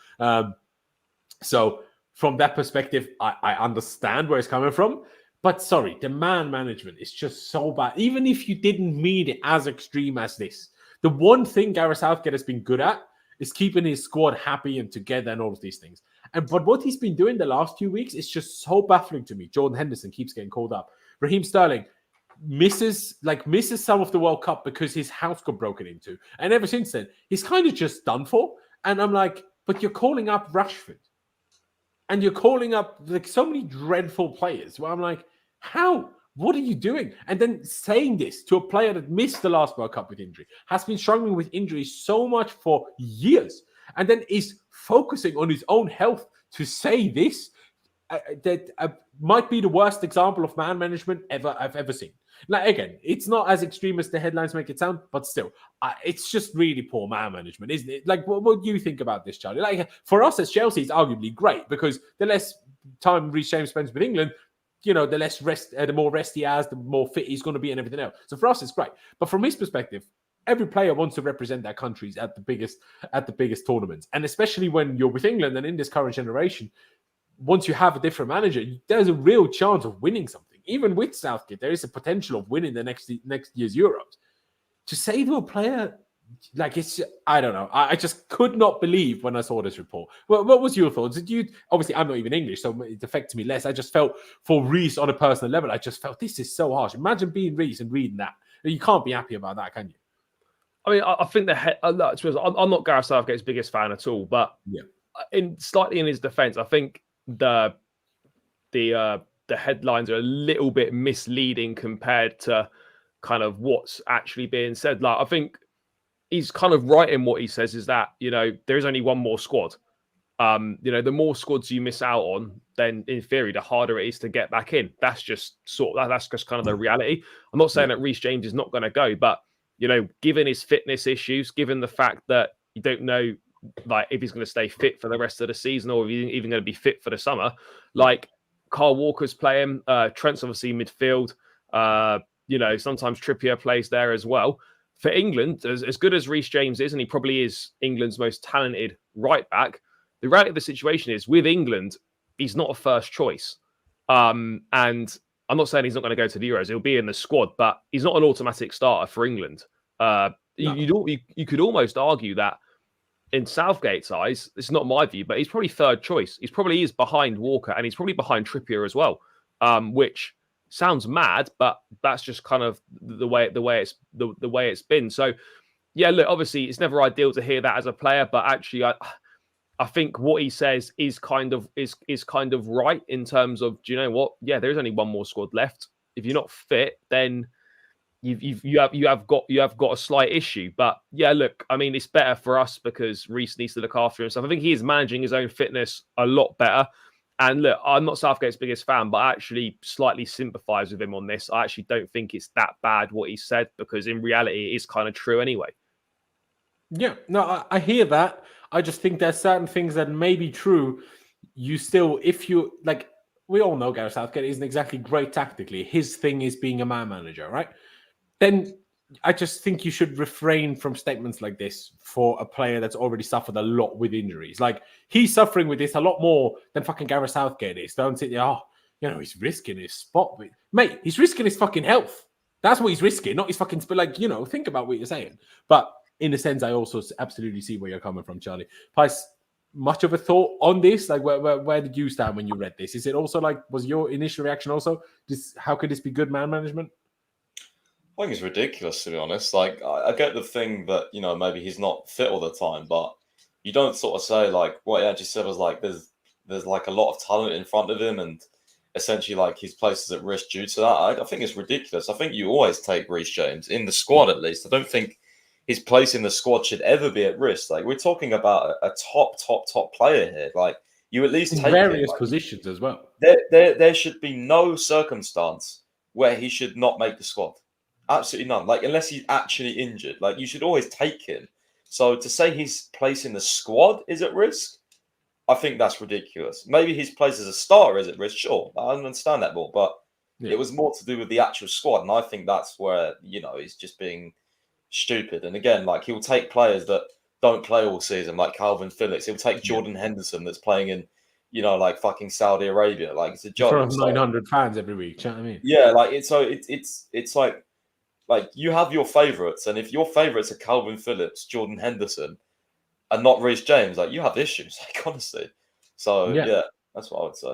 So from that perspective, I understand where it's coming from. But sorry, the man management is just so bad. Even if you didn't mean it as extreme as this, the one thing Gareth Southgate has been good at is keeping his squad happy and together and all of these things. But what he's been doing the last 2 weeks is just so baffling to me. Jordan Henderson keeps getting called up. Raheem Sterling misses some of the World Cup because his house got broken into. And ever since then, he's kind of just done for. And I'm like, but you're calling up Rashford. And you're calling up like so many dreadful players where I'm like, how? What are you doing? And then saying this to a player that missed the last World Cup with injury, has been struggling with injuries so much for years, and then is focusing on his own health to say this, that might be the worst example of man management I've ever seen. Like, again, it's not as extreme as the headlines make it sound, but still, it's just really poor man management, isn't it? Like, what do you think about this, Charlie? Like, for us as Chelsea, it's arguably great because the less time Reece James spends with England, you know, the less rest, the more rest he has, the more fit he's going to be and everything else. So for us, it's great. But from his perspective, every player wants to represent their countries at the biggest tournaments. And especially when you're with England and in this current generation, once you have a different manager, there's a real chance of winning something. Even with Southgate, there is a potential of winning the next year's Euros. To say to a player, like, it's, I don't know. I just could not believe when I saw this report. Well, what was your thoughts? Obviously, I'm not even English, so it affected me less. I just felt for Reece on a personal level, I just felt this is so harsh. Imagine being Reece and reading that. You can't be happy about that, can you? I mean, I think I'm not Gareth Southgate's biggest fan at all, but slightly in his defense, I think the headlines are a little bit misleading compared to kind of what's actually being said. Like, I think he's kind of right in what he says is that, you know, there is only one more squad. You know, the more squads you miss out on, then in theory, the harder it is to get back in. That's just that's just kind of the reality. I'm not saying that Reece James is not going to go, but, you know, given his fitness issues, given the fact that you don't know, like, if he's going to stay fit for the rest of the season or if he's even going to be fit for the summer, like, Kyle Walker's playing, Trent's obviously midfield. You know, sometimes Trippier plays there as well. For England, as good as Reece James is, and he probably is England's most talented right back, the reality of the situation is with England, he's not a first choice. And I'm not saying he's not going to go to the Euros. He'll be in the squad, but he's not an automatic starter for England. No. You could almost argue that in Southgate's eyes, it's not my view, but he's probably third choice. He's probably is behind Walker, and he's probably behind Trippier as well, which sounds mad, but that's just kind of the way it's been. So, yeah, look, obviously it's never ideal to hear that as a player, but actually, I think what he says is kind of right in terms of, do you know what? Yeah, there is only one more squad left. If you're not fit, then you have got a slight issue. But yeah, look, I mean, it's better for us because Reece needs to look after himself. I think he is managing his own fitness a lot better. And look, I'm not Southgate's biggest fan, but I actually slightly sympathise with him on this. I actually don't think it's that bad what he said, because in reality, it is kind of true anyway. Yeah, no, I hear that. I just think there's certain things that may be true. You still, if you like, we all know Gareth Southgate isn't exactly great tactically. His thing is being a man manager, right? Then I just think you should refrain from statements like this for a player that's already suffered a lot with injuries. Like, he's suffering with this a lot more than fucking Gareth Southgate is. Don't sit there, he's risking his spot. Mate, he's risking his fucking health. That's what he's risking, not his fucking... Like, think about what you're saying. But in a sense, I also absolutely see where you're coming from, Charlie. Pice, much of a thought on this? Like, where did you stand when you read this? Is it also like, was your initial reaction also, how could this be good man management? I think it's ridiculous, to be honest. Like, I get the thing that, maybe he's not fit all the time, but you don't sort of say, like, what he actually said was, like, there's like, a lot of talent in front of him, and essentially, like, his place is at risk due to that. I think it's ridiculous. I think you always take Reece James, in the squad at least. I don't think his place in the squad should ever be at risk. Like, we're talking about a top player here. Like, you at least take various him. Like, positions as well. There should be no circumstance where he should not make the squad. Absolutely none. Like, unless he's actually injured, like, you should always take him. So to say his place in the squad is at risk, I think that's ridiculous. Maybe his place as a starter is at risk. Sure, I understand that more, but it was more to do with the actual squad, and I think that's where he's just being stupid. And again, like, he'll take players that don't play all season, like Calvin Phillips. He'll take Jordan Henderson that's playing in, like fucking Saudi Arabia. Like, it's a joke. In front of 900 fans every week. Do you know what I mean? Yeah, like it's like you have your favourites, and if your favourites are Calvin Phillips, Jordan Henderson, and not Reece James, like, you have issues, like, honestly. So yeah, that's what I would say.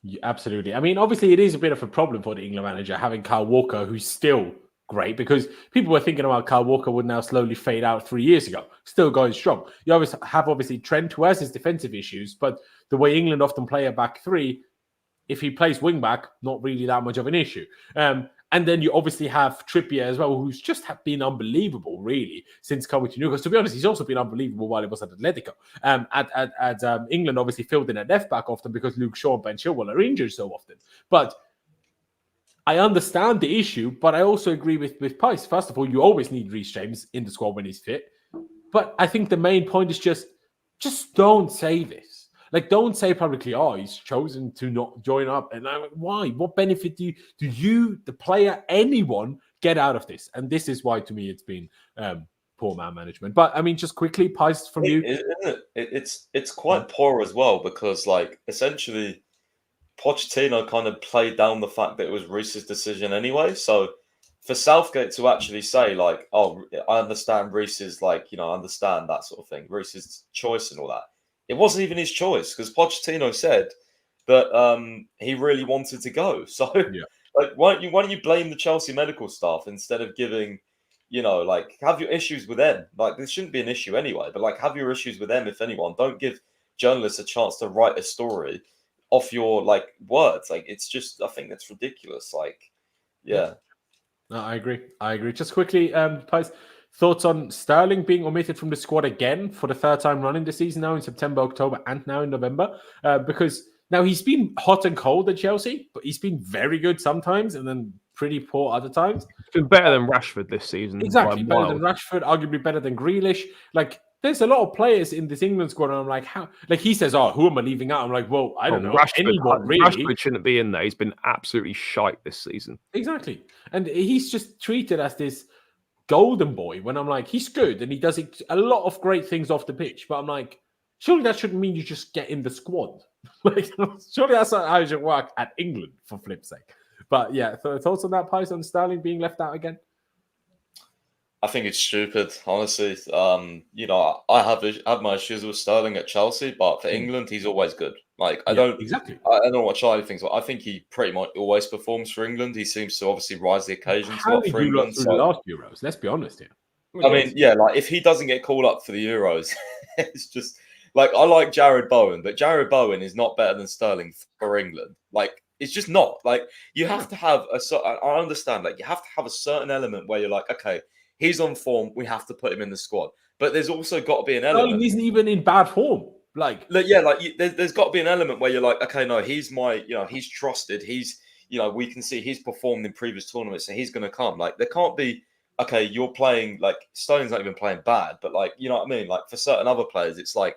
Yeah, absolutely. I mean, obviously, it is a bit of a problem for the England manager having Kyle Walker, who's still great, because people were thinking about Kyle Walker would now slowly fade out 3 years ago, still going strong. You always have, obviously, Trent, who has his defensive issues, but the way England often play a back three, if he plays wing back, not really that much of an issue. And then you obviously have Trippier as well, who's just been unbelievable, really, since coming to Newcastle. To be honest, he's also been unbelievable while he was at Atletico. At England, obviously, filled in at left back often because Luke Shaw and Ben Chilwell are injured so often. But I understand the issue, but I also agree with Pice. First of all, you always need Reece James in the squad when he's fit. But I think the main point is just don't say this. Like, don't say publicly, he's chosen to not join up. And I'm like, why? What benefit do you, the player, anyone, get out of this? And this is why, to me, it's been poor man management. But, I mean, just quickly, Pice, from you. It's quite poor as well, because, like, essentially, Pochettino kind of played down the fact that it was Reece's decision anyway. So for Southgate to actually say, like, I understand Reece's, like, I understand that sort of thing, Reece's choice and all that. It wasn't even his choice, because Pochettino said that he really wanted to go. So, like, why don't you blame the Chelsea medical staff instead of giving, like, have your issues with them? Like, this shouldn't be an issue anyway, but, like, have your issues with them, if anyone. Don't give journalists a chance to write a story off your, like, words. Like, it's just, I think that's ridiculous. Like, yeah. No, I agree. Just quickly, Pice, thoughts on Sterling being omitted from the squad again for the third time running this season, now in September, October, and now in November? Because now he's been hot and cold at Chelsea, but he's been very good sometimes and then pretty poor other times. It's been better than Rashford this season. Exactly, better than Rashford, arguably better than Grealish. Like, there's a lot of players in this England squad, and I'm like, how? Like, he says, who am I leaving out? I'm like, well, I don't know. Anyone, really. Rashford shouldn't be in there. He's been absolutely shite this season. Exactly. And he's just treated as this golden boy when I'm like, he's good and he does a lot of great things off the pitch, but I'm like, surely that shouldn't mean you just get in the squad. Like, surely that's not how it should work at England, for flip's sake. But yeah, thoughts on that, Pice, on Sterling being left out again? I think it's stupid, honestly. I have my issues with Sterling at Chelsea, but for England, he's always good. Like, I don't know what Charlie thinks, but I think he pretty much always performs for England. He seems to obviously rise the occasion for England. The last Euros, let's be honest here. I mean, yeah, like, if he doesn't get called up for the Euros, it's just like, I like Jared Bowen, but Jared Bowen is not better than Sterling for England. Like, It's just not. Like, you have to have I understand, like, you have to have a certain element where you're like, okay, he's on form, we have to put him in the squad. But there's also got to be an element. Sterling isn't even in bad form. There's got to be an element where you're like, okay, no, he's he's trusted. He's, we can see he's performed in previous tournaments, so he's going to come. Like, there can't be, okay, you're playing, like, Sterling's not even playing bad, but, like, you know what I mean? Like, for certain other players, it's like,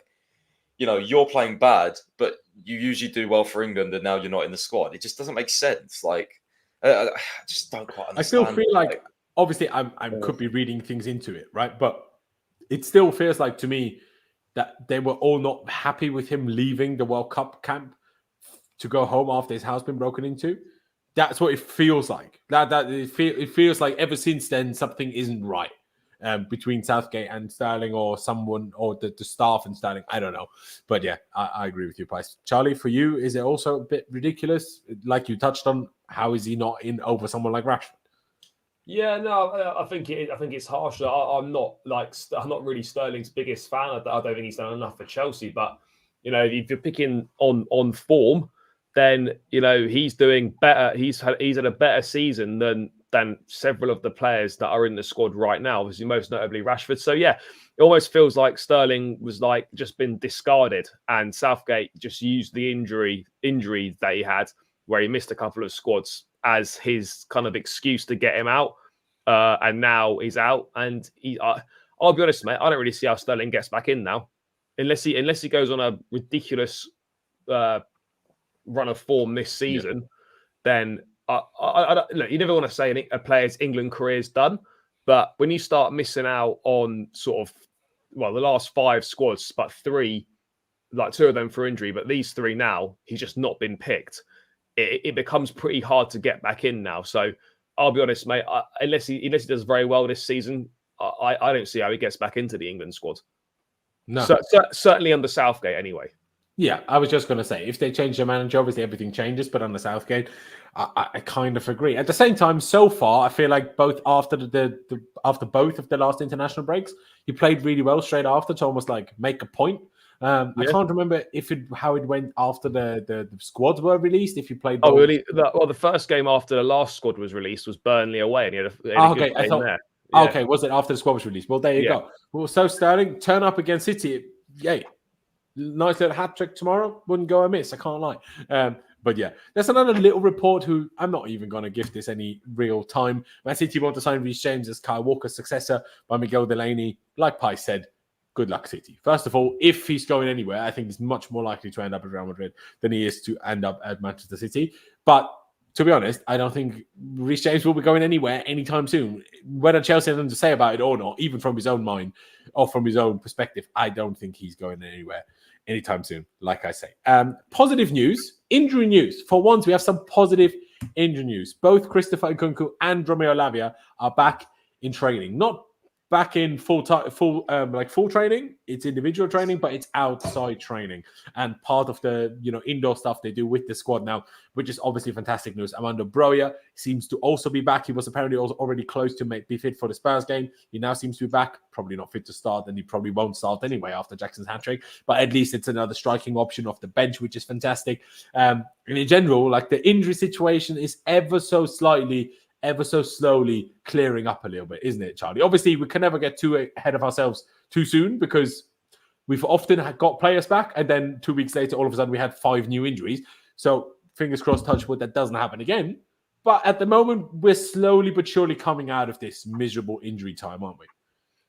you're playing bad, but you usually do well for England, and now you're not in the squad. It just doesn't make sense. Like, I just don't quite understand. I still feel like obviously I could be reading things into it, right? But it still feels like to me that they were all not happy with him leaving the World Cup camp to go home after his house been broken into. That's what it feels like. It feels like ever since then something isn't right between Southgate and Sterling, or someone, or the staff and Sterling. I don't know, but yeah, I agree with you, Price. Charlie, for you, is it also a bit ridiculous? Like you touched on, how is he not in over someone like Rashford? Yeah, no, I think it's harsh. I'm not really Sterling's biggest fan. I don't think he's done enough for Chelsea. But if you're picking on form, then he's doing better. He's had a better season than several of the players that are in the squad right now. Obviously, most notably Rashford. So yeah, it almost feels like Sterling was like just been discarded, and Southgate just used the injury that he had, where he missed a couple of squads, as his kind of excuse to get him out, and now he's out. And I'll be honest, mate, I don't really see how Sterling gets back in now, unless he goes on a ridiculous run of form this season. Then I don't, look, you never want to say a player's England career is done, but when you start missing out on sort of the last 5 squads, but 3, like 2 of them for injury, but these 3 now, he's just not been picked. It becomes pretty hard to get back in now. So I'll be honest, mate, unless he does very well this season, I don't see how he gets back into the England squad. No. Certainly under Southgate anyway. Yeah, I was just going to say, if they change the manager, obviously everything changes, but under Southgate, I kind of agree. At the same time, so far, I feel like both after after both of the last international breaks, he played really well straight after to almost like make a point. I can't remember how it went after the squads were released. If you played, really? The first game after the last squad was released was Burnley away, and he had a good game there. Yeah. Okay, was it after the squad was released? Well, there you go. Well, so Sterling turn up against City. Yay, nice little hat trick tomorrow. Wouldn't go amiss. I can't lie. But yeah, there's another little report who I'm not even going to give this any real time. Man City want to sign Reece James as Kyle Walker's successor by Miguel Delaney. Like Pi said, good luck, City. First of all, if he's going anywhere, I think he's much more likely to end up at Real Madrid than he is to end up at Manchester City. But to be honest, I don't think Reece James will be going anywhere anytime soon. Whether Chelsea has anything to say about it or not, even from his own mind or from his own perspective, I don't think he's going anywhere anytime soon, like I say. Positive news, injury news. For once, we have some positive injury news. Both Christopher Nkunku and Romeo Lavia are back in training. Not back in full training. It's individual training, but it's outside training and part of the indoor stuff they do with the squad now, which is obviously fantastic news. Armando Broja seems to also be back. He was apparently also already close to be fit for the Spurs game. He now seems to be back. Probably not fit to start, and he probably won't start anyway after Jackson's hat-trick. But at least it's another striking option off the bench, which is fantastic. And in general, like the injury situation is ever so slowly clearing up a little bit, isn't it, Charlie? Obviously, we can never get too ahead of ourselves too soon because we've often got players back, and then 2 weeks later, all of a sudden, we had 5 new injuries. So fingers crossed, touch wood, that doesn't happen again. But at the moment, we're slowly but surely coming out of this miserable injury time, aren't we?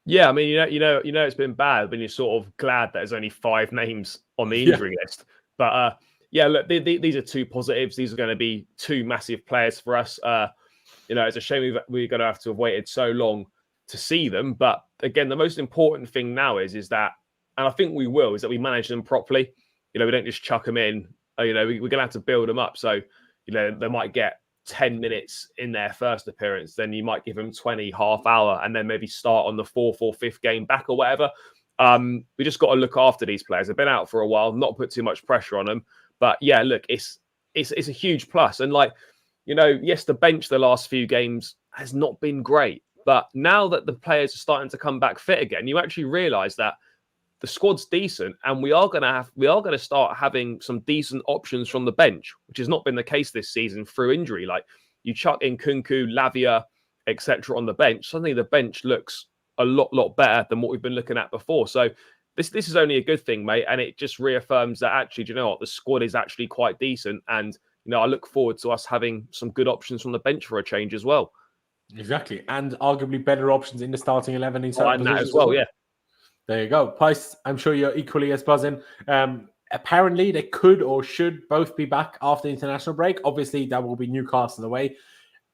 Yeah, I mean, it's been bad, but you're sort of glad that there's only 5 names on the injury list. But look, these are 2 positives. These are going to be 2 massive players for us. It's a shame we're going to have to have waited so long to see them. But again, the most important thing now is that, and I think we will, is that we manage them properly. We don't just chuck them in. We're going to have to build them up. So, they might get 10 minutes in their first appearance. Then you might give them 20, half hour, and then maybe start on the 4th or 5th game back or whatever. We just got to look after these players. They've been out for a while, not put too much pressure on them. But yeah, look, it's a huge plus. And yes, the bench the last few games has not been great. But now that the players are starting to come back fit again, you actually realise that the squad's decent, and we are going to start having some decent options from the bench, which has not been the case this season through injury. Like you chuck in Nkunku, Lavia, etc. on the bench, suddenly the bench looks a lot better than what we've been looking at before. So this is only a good thing, mate, and it just reaffirms that actually, do you know what, the squad is actually quite decent, and I look forward to us having some good options from the bench for a change as well. Exactly, and arguably better options in the starting 11 in certain positions as well. Yeah. There you go. Price, I'm sure you're equally as buzzing. Apparently, they could or should both be back after the international break. Obviously, that will be Newcastle away.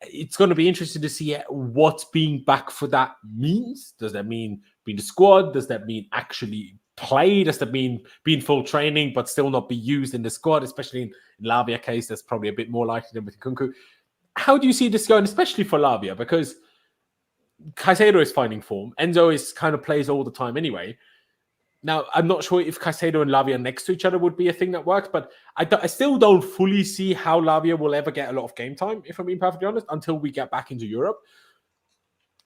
It's going to be interesting to see what being back for that means. Does that mean being the squad? Does that mean actually play? Does that mean being full training but still not be used in the squad? Especially in Lavia case, that's probably a bit more likely than with Nkunku. How do you see this going, especially for Lavia? Because Caicedo is finding form. Enzo is kind of plays all the time anyway. Now, I'm not sure if Caicedo and Lavia next to each other would be a thing that works, but I still don't fully see how Lavia will ever get a lot of game time, if I'm being perfectly honest, until we get back into Europe.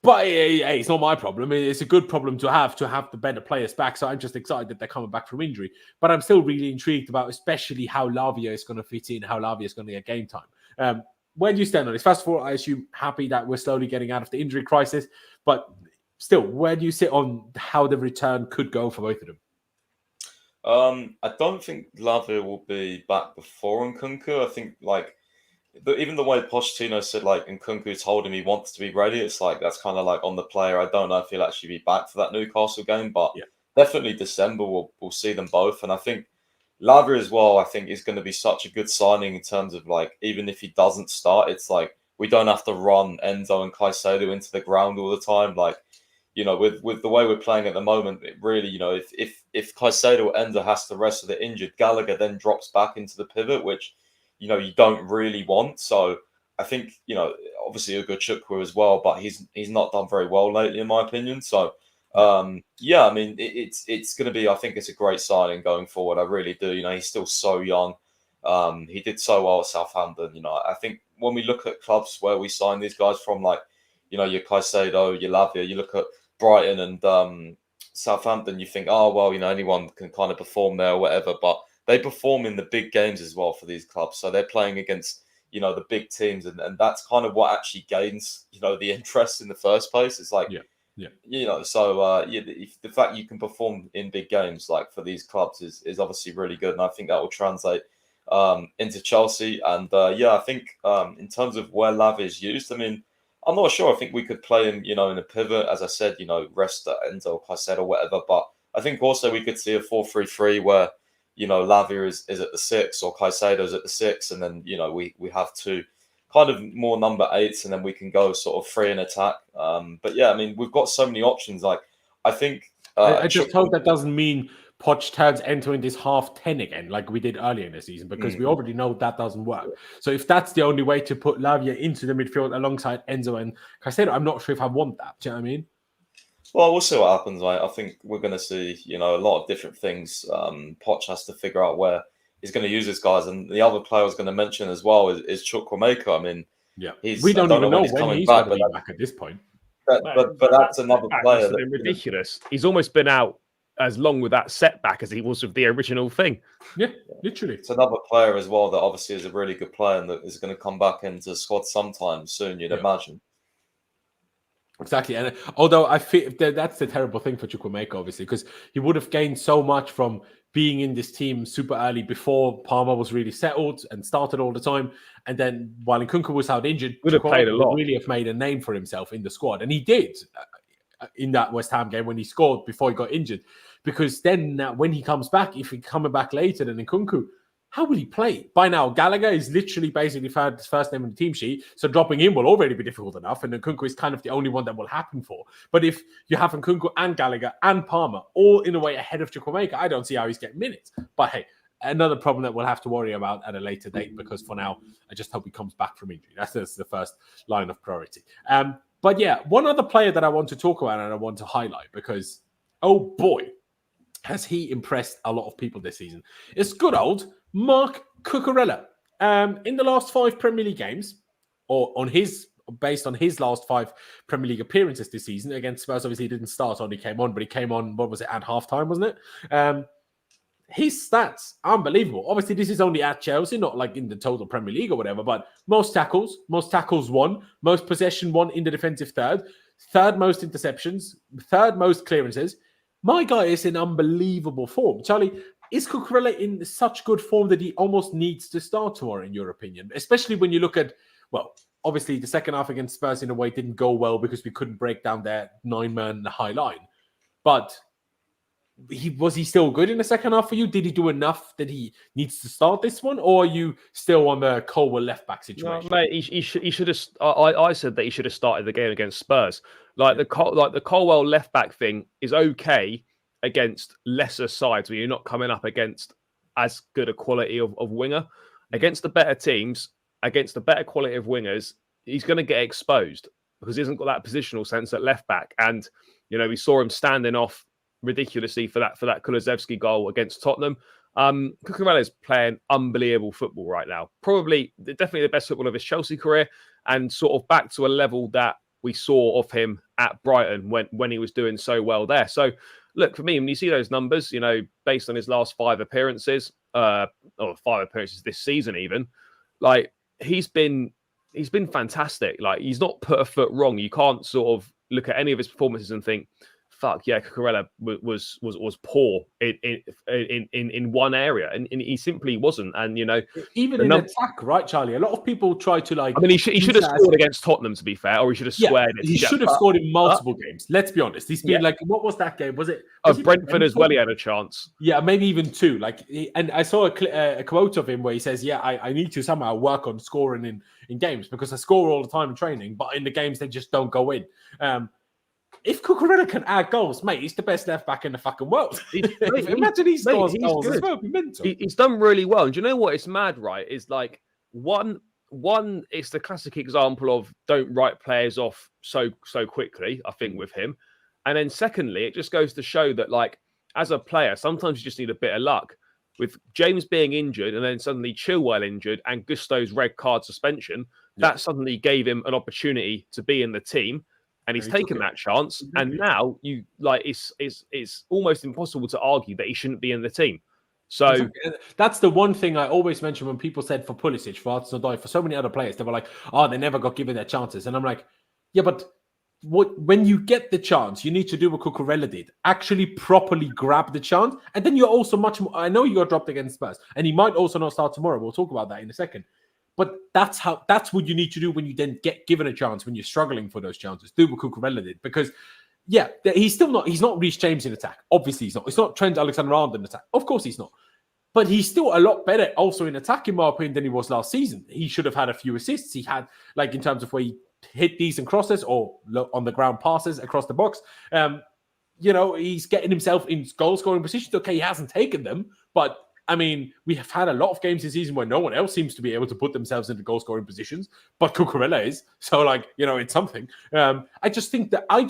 But hey, it's not my problem. It's a good problem to have the better players back. So I'm just excited that they're coming back from injury. But I'm still really intrigued about especially how Lavia is going to fit in, how Lavia is going to get game time. Where do you stand on this? First of all, I assume happy that we're slowly getting out of the injury crisis, but still, where do you sit on how the return could go for both of them? I don't think Lavia will be back before Nkunku. I think even the way Pochettino said Nkunku told him he wants to be ready, it's that's kind of on the player. I don't know if he'll actually be back for that Newcastle game, but definitely December we'll see them both. And I think Lavia as well, I think, is going to be such a good signing in terms of even if he doesn't start, it's we don't have to run Enzo and Caicedo into the ground all the time. With the way we're playing at the moment, it really, if Caicedo or Enzo has to rest of the injured, Gallagher then drops back into the pivot, which, you don't really want. So I think, obviously Ugochukwu as well, but he's not done very well lately, in my opinion. So, I mean, it's going to be, I think it's a great signing going forward. I really do. He's still so young. He did so well at Southampton. I think when we look at clubs where we sign these guys from, your Caicedo, your Lavia, you look at Brighton and Southampton, you think, oh, well, anyone can kind of perform there or whatever. But they perform in the big games as well for these clubs. So they're playing against, the big teams. And that's kind of what actually gains, the interest in the first place. It's the fact you can perform in big games for these clubs is obviously really good. And I think that will translate into Chelsea. And I think in terms of where Lavia is used, I mean, I'm not sure. I think we could play him, in a pivot, as I said, rest Enzo, Caicedo, or whatever. But I think also we could see a 4-3-3 where, Lavia is at the 6 or Caicedo's at the 6. And then, we have two kind of more number 8s and then we can go sort of free in attack. But yeah, I mean, we've got so many options. I think... I just hope that doesn't mean Poch turns Enzo into this half 10 again, like we did earlier in the season, because we already know that doesn't work. So if that's the only way to put Lavia into the midfield alongside Enzo and Caicedo, I'm not sure if I want that. Do you know what I mean? Well, we'll see what happens. I think we're going to see, a lot of different things. Poch has to figure out where he's going to use his guys. And the other player I was going to mention as well is Chukwuemeka. I mean, we don't even know when he's going to be back at this point. But that's another player. That's ridiculous. He's almost been out as long with that setback as he was with the original thing. Yeah, literally. It's another player as well that obviously is a really good player and that is going to come back into the squad sometime soon, you'd imagine. Exactly. And although I feel that's the terrible thing for Chukwuemeka, obviously, because he would have gained so much from being in this team super early before Palmer was really settled and started all the time. And then while Nkunku was out injured, would have played a lot. Really have made a name for himself in the squad. And he did in that West Ham game when he scored before he got injured. Because then when he comes back, if he's coming back later than Nkunku, how will he play? By now, Gallagher is literally basically his first name on the team sheet. So dropping him will already be difficult enough. And Nkunku is kind of the only one that will happen for. But if you have Nkunku and Gallagher and Palmer all in a way ahead of Chukwuemeka, I don't see how he's getting minutes. But hey, another problem that we'll have to worry about at a later date, because for now, I just hope he comes back from injury. That's the first line of priority. But yeah, one other player that I want to talk about and I want to highlight, because, oh boy, has he impressed a lot of people this season. It's good old Marc Cucurella. In the last 5 Premier League games, or on his based on his last 5 Premier League appearances this season against Spurs. Obviously, he didn't start, only came on, but he came on, what was it, at halftime, wasn't it? His stats, unbelievable. Obviously, this is only at Chelsea, not like in the total Premier League or whatever, but most tackles won, most possession won in the defensive third most interceptions, third most clearances. My guy is in unbelievable form. Charlie, is Cucurella in such good form that he almost needs to start tomorrow, in your opinion? Especially when you look at, well, obviously the second half against Spurs in a way didn't go well because we couldn't break down their 9-man high line. But was he still good in the second half for you? Did he do enough that he needs to start this one, or are you still on the Colwell left back situation? No, mate, he should have. I said that he should have started the game against Spurs. The Colwell left back thing is okay against lesser sides where you're not coming up against as good a quality of winger. Against the better teams, against the better quality of wingers, he's going to get exposed because he hasn't got that positional sense at left back. And we saw him standing off ridiculously for that Kulusevski goal against Tottenham. Cucurella is playing unbelievable football right now. Definitely the best football of his Chelsea career, and sort of back to a level that we saw of him at Brighton when he was doing so well there. So, look, for me, when you see those numbers, based on his last 5 appearances, or 5 appearances this season, even, like he's been fantastic. Like he's not put a foot wrong. You can't sort of look at any of his performances and think, fuck yeah, Cucurella was poor in one area, and he simply wasn't. And even in attack, right, Charlie? A lot of people try to he should have scored against Tottenham, to be fair, or he should have squared it. He should have scored in multiple games. Let's be honest. He's been what was that game? Was it Brentford as well? He had a chance. Yeah, maybe even 2. And I saw a quote of him where he says, "Yeah, I need to somehow work on scoring in games because I score all the time in training, but in the games they just don't go in." If Cucurella can add goals, mate, he's the best left back in the fucking world. Imagine he scores goals as well. He's done really well. And do you know what? It's mad, right? It's like one. It's the classic example of don't write players off so quickly. I think with him, and then secondly, it just goes to show that like as a player, sometimes you just need a bit of luck. With James being injured and then suddenly Chilwell injured and Gusto's red card suspension, that suddenly gave him an opportunity to be in the team. And he's taken that chance, and now it's almost impossible to argue that he shouldn't be in the team. So that's the one thing I always mention when people said for Pulisic, for Hudson-Odoi, for so many other players, they were like, "Oh, they never got given their chances," and I'm like, "Yeah, but when you get the chance, you need to do what Cucurella did: actually properly grab the chance, and then you're also much more. I know you got dropped against Spurs, and he might also not start tomorrow. We'll talk about that in a second." But that's what you need to do when you then get given a chance, when you're struggling for those chances. Do what Cucurella did. Because, he's not Reece James in attack. Obviously he's not. It's not Trent Alexander-Arnold in attack. Of course he's not. But he's still a lot better also in attack, in my opinion, than he was last season. He should have had a few assists. He had, in terms of where he hit decent crosses or on the ground passes across the box. He's getting himself in goal-scoring positions. Okay, he hasn't taken them, but I mean, we have had a lot of games this season where no one else seems to be able to put themselves into goal-scoring positions, but Cucurella is. So, it's something. I just think that I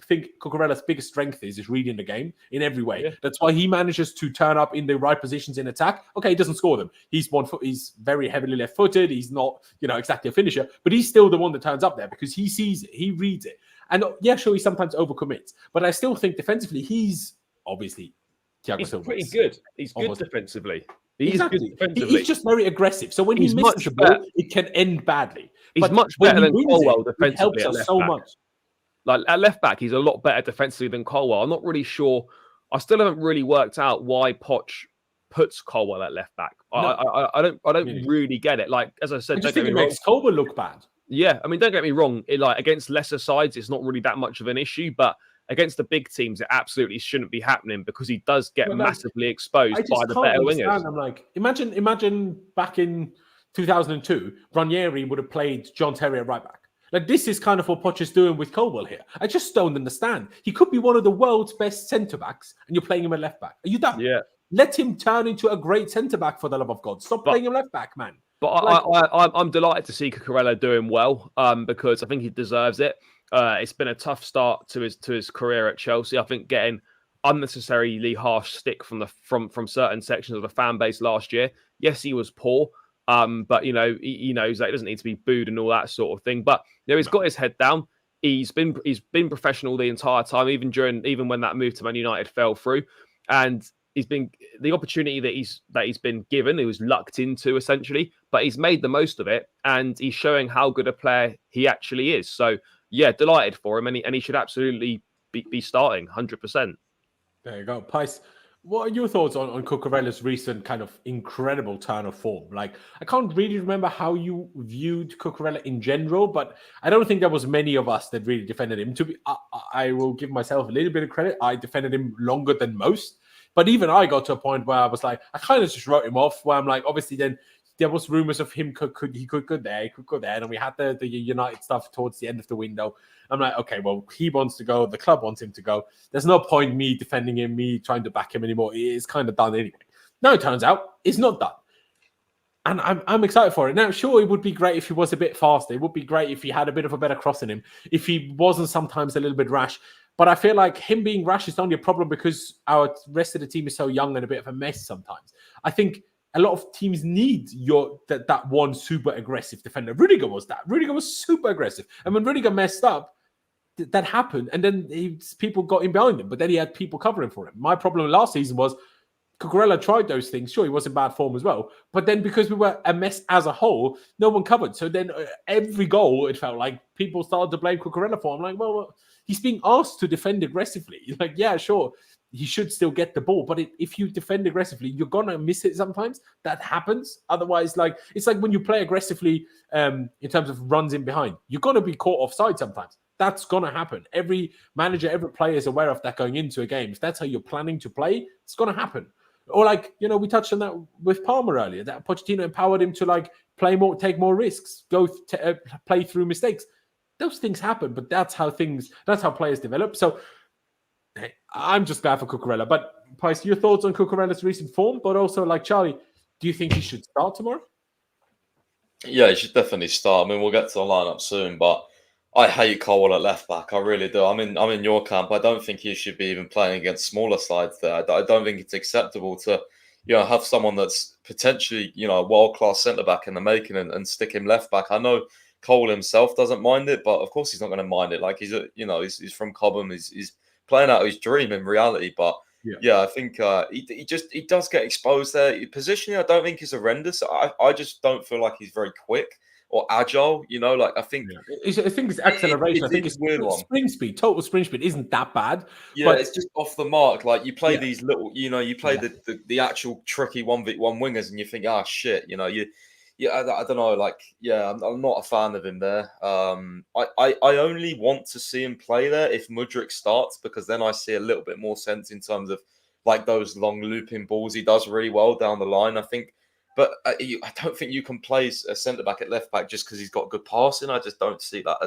think Cucurella's biggest strength is reading the game in every way. Yeah. That's why he manages to turn up in the right positions in attack. Okay, he doesn't score them. He's he's very heavily left-footed. He's not, exactly a finisher, but he's still the one that turns up there because he sees it. He reads it. And sure, he sometimes overcommits, but I still think defensively, he's obviously Thiago Silva. Pretty good. He's good defensively. He's good defensively. He's just very aggressive. So when he misses the ball, it can end badly. He's much better than Colwell defensively. It helps us so much. Like at left back, he's a lot better defensively than Colwell. I'm not really sure. I still haven't really worked out why Poch puts Colwell at left back. I don't really get it. Like as I said, I just think it makes Colwell look bad. Yeah, I mean, don't get me wrong. Against lesser sides, it's not really that much of an issue, but against the big teams, it absolutely shouldn't be happening because he does get massively exposed by the better wingers. I'm like, imagine back in 2002, Ranieri would have played John Terry at right back. Like, this is kind of what Poch is doing with Colwell here. I just don't understand. He could be one of the world's best centre-backs, and you're playing him at left-back. Are you done? Yeah. Let him turn into a great centre-back, for the love of God. Stop playing him left-back, man. But I'm delighted to see Cucurella doing well because I think he deserves it. It's been a tough start to his career at Chelsea. I think getting unnecessarily harsh stick from certain sections of the fan base last year. Yes, he was poor. But he knows that he doesn't need to be booed and all that sort of thing. But he's got his head down. He's been professional the entire time, even when that move to Man United fell through, and he's been the opportunity that he's been given. He was lucked into essentially, but he's made the most of it, and he's showing how good a player he actually is. So yeah, delighted for him, and he should absolutely be starting 100%. There you go, Pice. What are your thoughts on Cucurella's recent kind of incredible turn of form? Like, I can't really remember how you viewed Cucurella in general, but I don't think there was many of us that really defended him. I will give myself a little bit of credit. I defended him longer than most, but even I got to a point where I was like, I kind of just wrote him off. Where I'm like, obviously, then there was rumors of him could go there, and we had the United stuff towards the end of the window. I'm like, okay, well, he wants to go, the club wants him to go. There's no point me defending him, me trying to back him anymore. It's kind of done anyway. Now it turns out it's not done, and I'm excited for it. Now, sure, it would be great if he was a bit faster. It would be great if he had a bit of a better cross in him, if he wasn't sometimes a little bit rash. But I feel like him being rash is only a problem because our rest of the team is so young and a bit of a mess sometimes. I think a lot of teams need that one super aggressive defender. Rudiger was that. Rudiger was super aggressive. And when Rudiger messed up, that happened. And then people got in behind him. But then he had people covering for him. My problem last season was Cucurella tried those things. Sure, he was in bad form as well. But then because we were a mess as a whole, no one covered. So then every goal, it felt like people started to blame Cucurella for. I'm like, well, he's being asked to defend aggressively. Like, yeah, sure, he should still get the ball. But if you defend aggressively, you're going to miss it sometimes. That happens. Otherwise, it's like when you play aggressively in terms of runs in behind, you're going to be caught offside sometimes. That's going to happen. Every manager, every player is aware of that going into a game. If that's how you're planning to play, it's going to happen. Or we touched on that with Palmer earlier, that Pochettino empowered him to play more, take more risks, play through mistakes. Those things happen, but that's how players develop. So I'm just glad for Cucurella. But Pice, your thoughts on Cucurella's recent form, but also Charlie, do you think he should start tomorrow? Yeah, he should definitely start. I mean, we'll get to the lineup soon, but I hate Cole at left back. I really do. I'm in your camp. I don't think he should be even playing against smaller sides there. I don't think it's acceptable to, have someone that's potentially, a world-class centre-back in the making and stick him left back. I know Cole himself doesn't mind it, but of course he's not going to mind it. He's from Cobham. He's playing out his dream in reality. But I think he does get exposed there. Positionally, I don't think he's horrendous. I just don't feel like he's very quick or agile. I think his acceleration. I think his spring speed, total spring speed, isn't that bad. Yeah, but it's just off the mark. You play these little, you play the actual tricky 1v1 wingers, and you think, shit, I don't know. I'm not a fan of him there. I only want to see him play there if Mudryk starts, because then I see a little bit more sense in terms of those long looping balls. He does really well down the line, I think. But I don't think you can play a centre back at left back just because he's got good passing. I just don't see that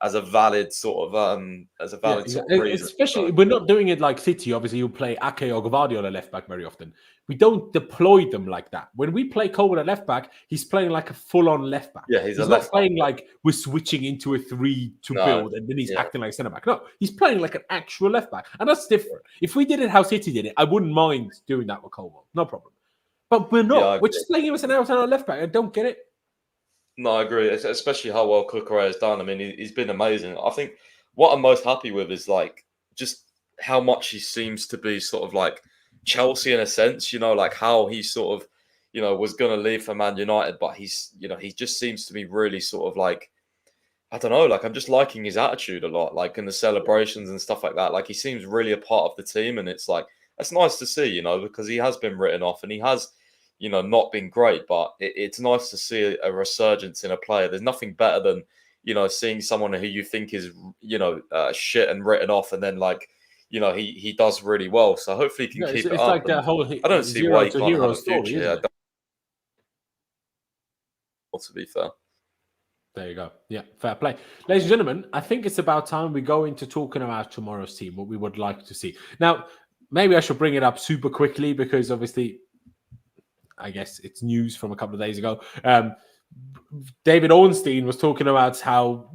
as a valid sort of reason. Especially, we're not doing it like City. Obviously, you play Ake or Gvardiol at left back very often. We don't deploy them like that. When we play Cole at left back, he's playing like a full-on left back. Yeah, he's not playing like we're switching into a 3 to build, and then he's acting like centre back. No, he's playing like an actual left back, and that's different. If we did it how City did it, I wouldn't mind doing that with Cole. No problem. But we're not. We're just playing him as an outside left back. I don't get it. No, I agree. Especially how well Cucurella has done. I mean, he's been amazing. I think what I'm most happy with is just how much he seems to be sort of like Chelsea in a sense. How he sort of, was going to leave for Man United, but he's, he just seems to be really sort of I don't know. I'm just liking his attitude a lot. In the celebrations and stuff like that. He seems really a part of the team, and it's that's nice to see. Because he has been written off, and he has, not been great, but it's nice to see a resurgence in a player. There's nothing better than, seeing someone who you think is, shit and written off, and then he does really well. So hopefully he can keep it up. Like that whole I don't see why he can't have a future. To be fair. There you go. Yeah, fair play. Ladies and gentlemen, I think it's about time we go into talking about tomorrow's team, what we would like to see. Now, maybe I should bring it up super quickly because obviously, I guess it's news from a couple of days ago. David Ornstein was talking about how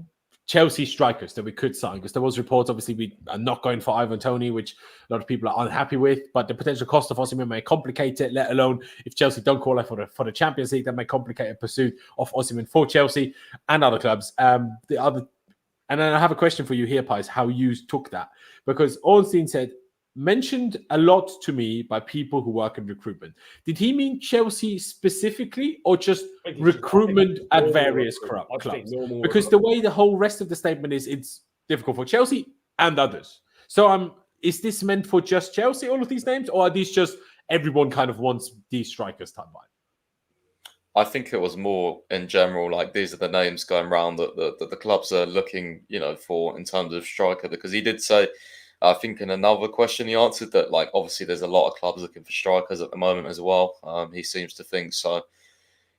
Chelsea strikers that we could sign, because there was reports, obviously, we are not going for Ivan Toney, which a lot of people are unhappy with, but the potential cost of Osimhen may complicate it, let alone if Chelsea don't qualify for the Champions League, that may complicate a pursuit of Osimhen for Chelsea and other clubs. And then I have a question for you here, Pies, how you took that, because Ornstein mentioned a lot to me by people who work in recruitment. Did he mean Chelsea specifically, or just recruitment at various clubs? Because the way the whole rest of the statement is, it's difficult for Chelsea and others. So is this meant for just Chelsea, all of these names, or are these just everyone kind of wants these strikers type vibe? I think it was more in general, like these are the names going around that the clubs are looking, for in terms of striker, because he did say, I think in another question he answered that, like, obviously there's a lot of clubs looking for strikers at the moment as well. He seems to think so.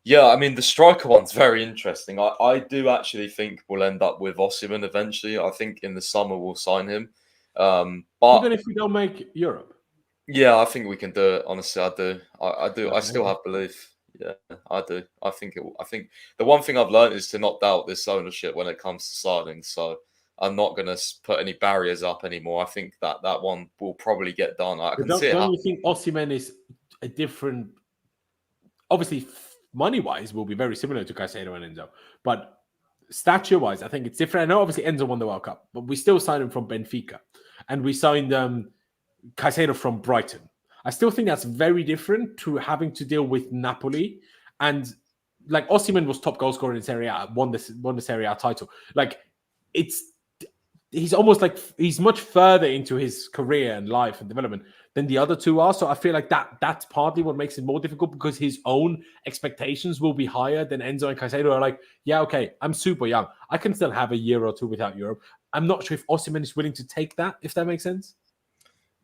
Yeah, I mean, the striker one's very interesting. I do actually think we'll end up with Osimhen eventually. I think in the summer we'll sign him. But even if we don't make Europe? Yeah, I think we can do it. Honestly, I do. I do. I still have belief. Yeah, I do. I think the one thing I've learned is to not doubt this ownership when it comes to signing. So I'm not going to put any barriers up anymore. I think that one will probably get done. I can see it. Don't you think Osimhen is a different? Obviously, money-wise, will be very similar to Caicedo and Enzo, but stature-wise, I think it's different. I know obviously Enzo won the World Cup, but we still signed him from Benfica, and we signed Caicedo from Brighton. I still think that's very different to having to deal with Napoli. And like Osimhen was top goal scorer in Serie A, won the Serie A title. Like he's almost like he's much further into his career and life and development than the other two are. So I feel like that's partly what makes it more difficult, because his own expectations will be higher than Enzo and Caicedo are like, yeah, okay, I'm super young. I can still have a year or two without Europe. I'm not sure if Osimhen is willing to take that, if that makes sense.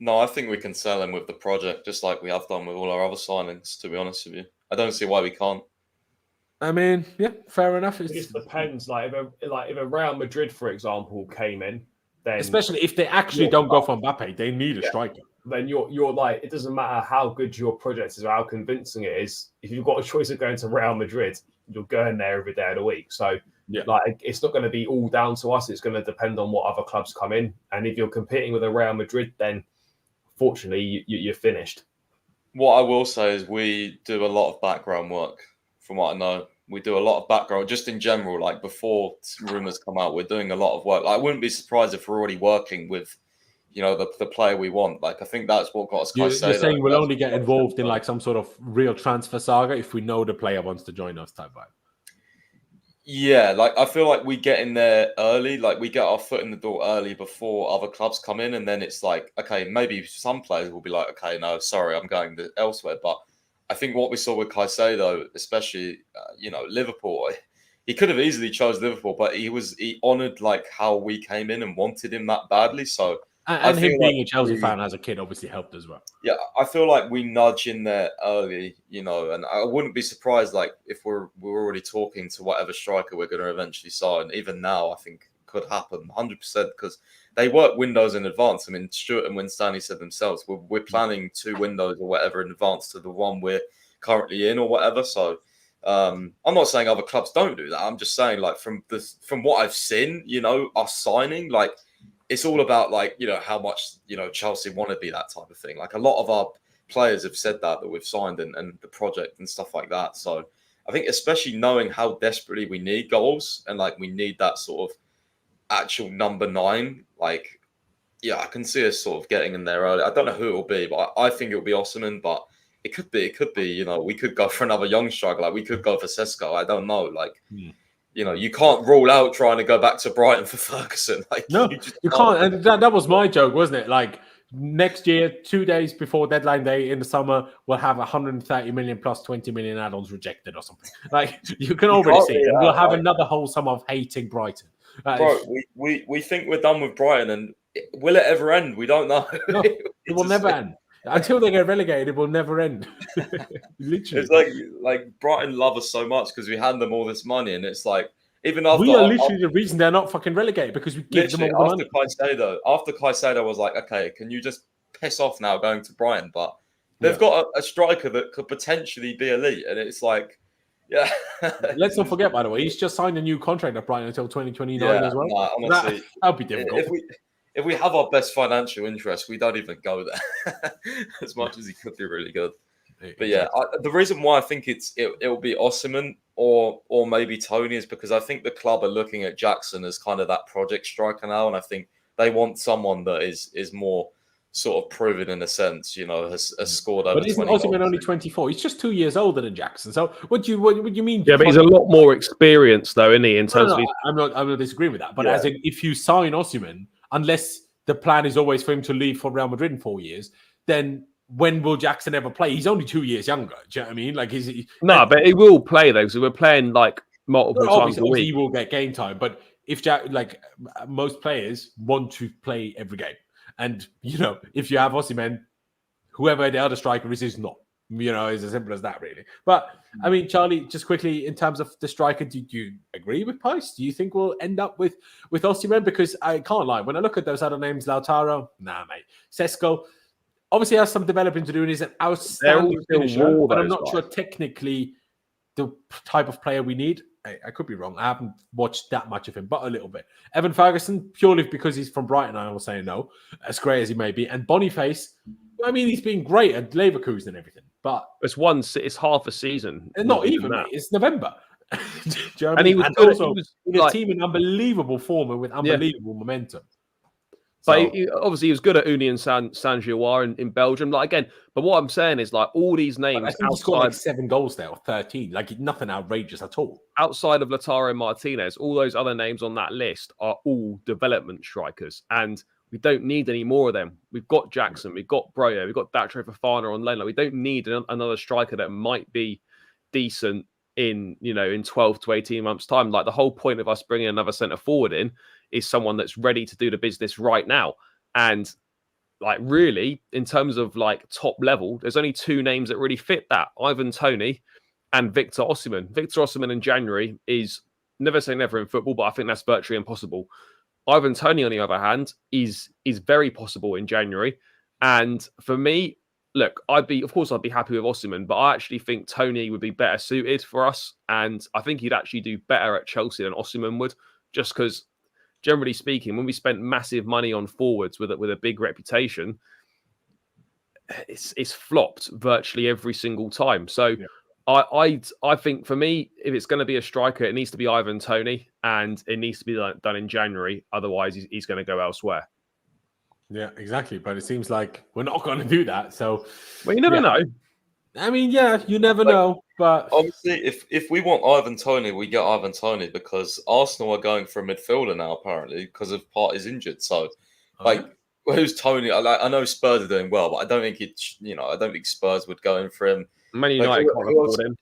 No, I think we can sell him with the project, just like we have done with all our other signings, to be honest with you. I don't see why we can't. I mean, yeah, fair enough. It just depends. Like if a Real Madrid, for example, came in, then especially if they actually don't go for Mbappe, they need a striker. Then you're like, it doesn't matter how good your project is or how convincing it is. If you've got a choice of going to Real Madrid, you're going there every day of the week. So like, it's not going to be all down to us. It's going to depend on what other clubs come in. And if you're competing with a Real Madrid, then fortunately you're finished. What I will say is we do a lot of background work. From what I know, we do a lot of background, just in general, like before rumours come out, we're doing a lot of work. Like, I wouldn't be surprised if we're already working with, the player we want. Like, I think that's what got us. You're saying we'll only get involved in like some sort of real transfer saga if we know the player wants to join us type vibe. Yeah, like I feel like we get in there early, like we get our foot in the door early before other clubs come in, and then it's like, okay, maybe some players will be like, okay, no, sorry, I'm going elsewhere. But I think what we saw with Caicedo, especially, Liverpool, he could have easily chose Liverpool, but he honoured like how we came in and wanted him that badly. So and him being a Chelsea fan as a kid obviously helped as well. Yeah, I feel like we nudge in there early, and I wouldn't be surprised like if we're already talking to whatever striker we're going to eventually sign. Even now, I think could happen 100% because they work windows in advance. I mean, Stuart and Winstanley said themselves, we're planning 2 windows or whatever in advance to the one we're currently in or whatever. So I'm not saying other clubs don't do that. I'm just saying like from what I've seen, us signing, like it's all about like, how much, Chelsea want to be that type of thing. Like a lot of our players have said that we've signed and the project and stuff like that. So I think especially knowing how desperately we need goals and like we need that sort of actual number 9, like, yeah, I can see us sort of getting in there early. I don't know who it will be, but I think it'll be Osimhen, but it could be, we could go for another young striker. Like we could go for Sesko. I don't know. Like, you can't rule out trying to go back to Brighton for Ferguson. Like, no, you can't. And that was my joke, wasn't it? Like next year, 2 days before deadline day in the summer, we'll have 130 million plus 20 million add-ons rejected or something. Like you can already see it. We'll have another whole summer of hating Brighton. Bro, we think we're done with Brighton, and will it ever end? We don't know. No, it will never end. Until they get relegated, it will never end. Literally. It's like Brighton love us so much because we hand them all this money, and it's like, even after we are literally the reason they're not fucking relegated because we give them all the money. After Caicedo was like, okay, can you just piss off now going to Brighton? But they've got a striker that could potentially be elite, and it's like, Yeah. Let's not forget, by the way, he's just signed a new contract at Brighton until 2029 as well. Nah, honestly, that'll be difficult. If we have our best financial interests, we don't even go there. As much as he could be really good. But yeah, the reason why I think it'll be Osimhen or maybe Tony is because I think the club are looking at Jackson as kind of that project striker now, and I think they want someone that is more sort of proven in a sense, has scored over. But isn't Osimhen only 24? He's just 2 years older than Jackson. So what do you mean? Yeah, but he's a lot more experienced, though, isn't he? In terms of I'm not disagreeing with that. But as in, if you sign Osimhen, unless the plan is always for him to leave for Real Madrid in 4 years, then when will Jackson ever play? He's only 2 years younger. Do you know what I mean? Like, but he will play though, because we're playing like multiple times a week. He will get game time, but if most players want to play every game, and if you have Osimhen, whoever the other striker is not. It's as simple as that, really. But I mean, Charlie, just quickly in terms of the striker, do you agree with Pice? Do you think we'll end up with Osimhen? Because I can't lie, when I look at those other names, Lautaro, nah, mate, Sesko. Obviously, has some developing to do, and he's an outstanding finisher, but I'm not sure technically the type of player we need. I could be wrong. I haven't watched that much of him, but a little bit. Evan Ferguson, purely because he's from Brighton, I will say no, as great as he may be. And Boniface, I mean, he's been great at Leverkusen and everything, but it's half a season. Not even that. It's November. Do you know what and I mean? he was and good, also in a team in unbelievable form and with unbelievable momentum. But obviously, he was good at Uni and Saint-Gilloise in Belgium. Like again, but what I'm saying is, like, all these names, I think he scored like 7 goals there or 13, like nothing outrageous at all. Outside of Lautaro Martinez, all those other names on that list are all development strikers, and we don't need any more of them. We've got Jackson, we've got Broja, we've got Trevoh Chalobah on loan. Like, we don't need another striker that might be decent in 12 to 18 months' time. Like, the whole point of us bringing another centre forward in is someone that's ready to do the business right now. And like, really, in terms of like top level, there's only 2 names that really fit that: Ivan Toney and Victor Osimhen. Victor Osimhen in January is, never say never in football, but I think that's virtually impossible. Ivan Toney, on the other hand, is very possible in January. And for me, look, I'd be happy with Osimhen, but I actually think Toney would be better suited for us. And I think he'd actually do better at Chelsea than Osimhen would, just because, generally speaking, when we spent massive money on forwards with a big reputation, it's flopped virtually every single time. So I think for me, if it's going to be a striker, it needs to be Ivan Toney, and it needs to be done in January. Otherwise, he's going to go elsewhere. Yeah, exactly. But it seems like we're not going to do that. So, well, you never know. I mean, you never know. But obviously, if we want Ivan Toney, we get Ivan Toney, because Arsenal are going for a midfielder now, apparently, because of Partey's injured. So, who's Toney? I know Spurs are doing well, but I don't think I don't think Spurs would go in for him. Man United can't afford him.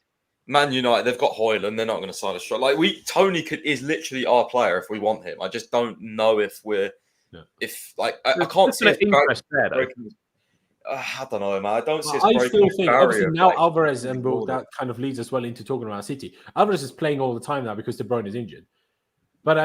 Man United, they've got Højlund. They're not going to sign a striker. Like, Toney is literally our player if we want him. I just don't know if we're I can't see interest there. I don't know, man. I don't see. I still think, obviously, now Alvarez, and that kind of leads us well into talking about City. Alvarez is playing all the time now because De Bruyne is injured. But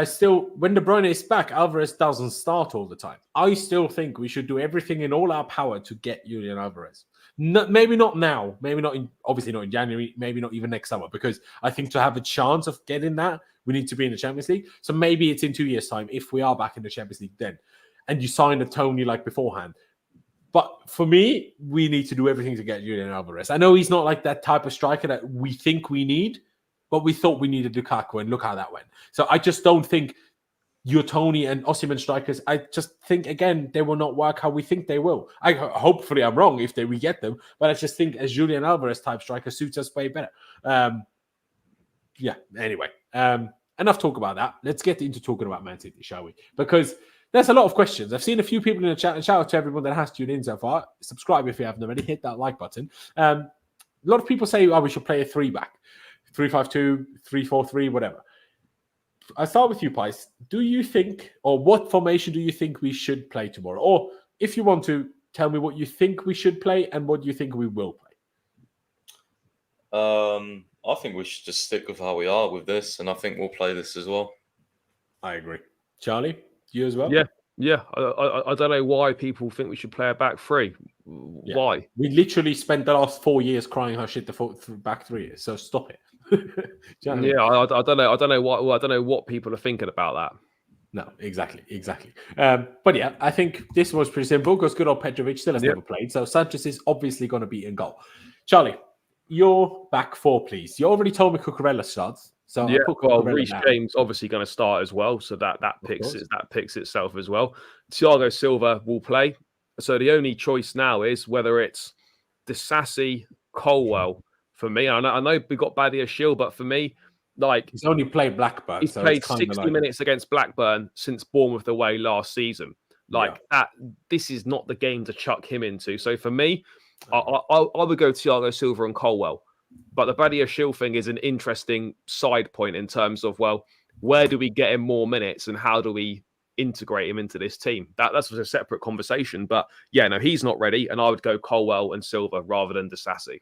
when De Bruyne is back, Alvarez doesn't start all the time. I still think we should do everything in all our power to get Julian Alvarez. Maybe not now. Maybe not obviously not in January. Maybe not even next summer. Because I think to have a chance of getting that, we need to be in the Champions League. So maybe it's in 2 years' time if we are back in the Champions League then, and you sign a Toney like beforehand. But for me, we need to do everything to get Julian Alvarez. I know he's not like that type of striker that we think we need, but we thought we needed Lukaku, and look how that went. So I just don't think your Toney and Osimhen strikers, I just think, again, they will not work how we think they will. Hopefully I'm wrong if we get them, but I just think as Julian Alvarez type striker suits us way better. Anyway. Enough talk about that. Let's get into talking about Man City, shall we? Because there's a lot of questions. I've seen a few people in the chat, and shout out to everyone that has tuned in so far. Subscribe if you haven't already. Hit that like button. A lot of people say, we should play a 3-back. 3-5-2, 3-4-3, whatever. I'll start with you, Pice. Do you think, or what formation do you think we should play tomorrow? Or if you want to, tell me what you think we should play and what you think we will play. I think we should just stick with how we are with this, and I think we'll play this as well. I agree. Charlie, you as well? Yeah. I don't know why people think we should play a back 3. Why? We literally spent the last 4 years crying how shit the back 3 is, so stop it. You know what I mean? Yeah, I don't know. I don't know what people are thinking about that. No, exactly. But yeah, I think this was pretty simple because good old Petrovic still has never played. So Sanchez is obviously going to be in goal. Charlie, your back four, please. You already told me Cucurella starts. So yeah, well, Cucurella Reece now. James obviously going to start as well. So that picks itself as well. Thiago Silva will play. So the only choice now is whether it's Disasi, Colwell for me. I know we got Badiashile, but for me, like he's only played Blackburn. He's so played it's 60 minutes against Blackburn since Bournemouth away last season. This is not the game to chuck him into. So for me, I would go Thiago Silva and Colwell. But the Badiashile thing is an interesting side point in terms of, well, where do we get him more minutes and how do we integrate him into this team? That's a separate conversation. But yeah, no, he's not ready. And I would go Colwell and Silva rather than Disasi.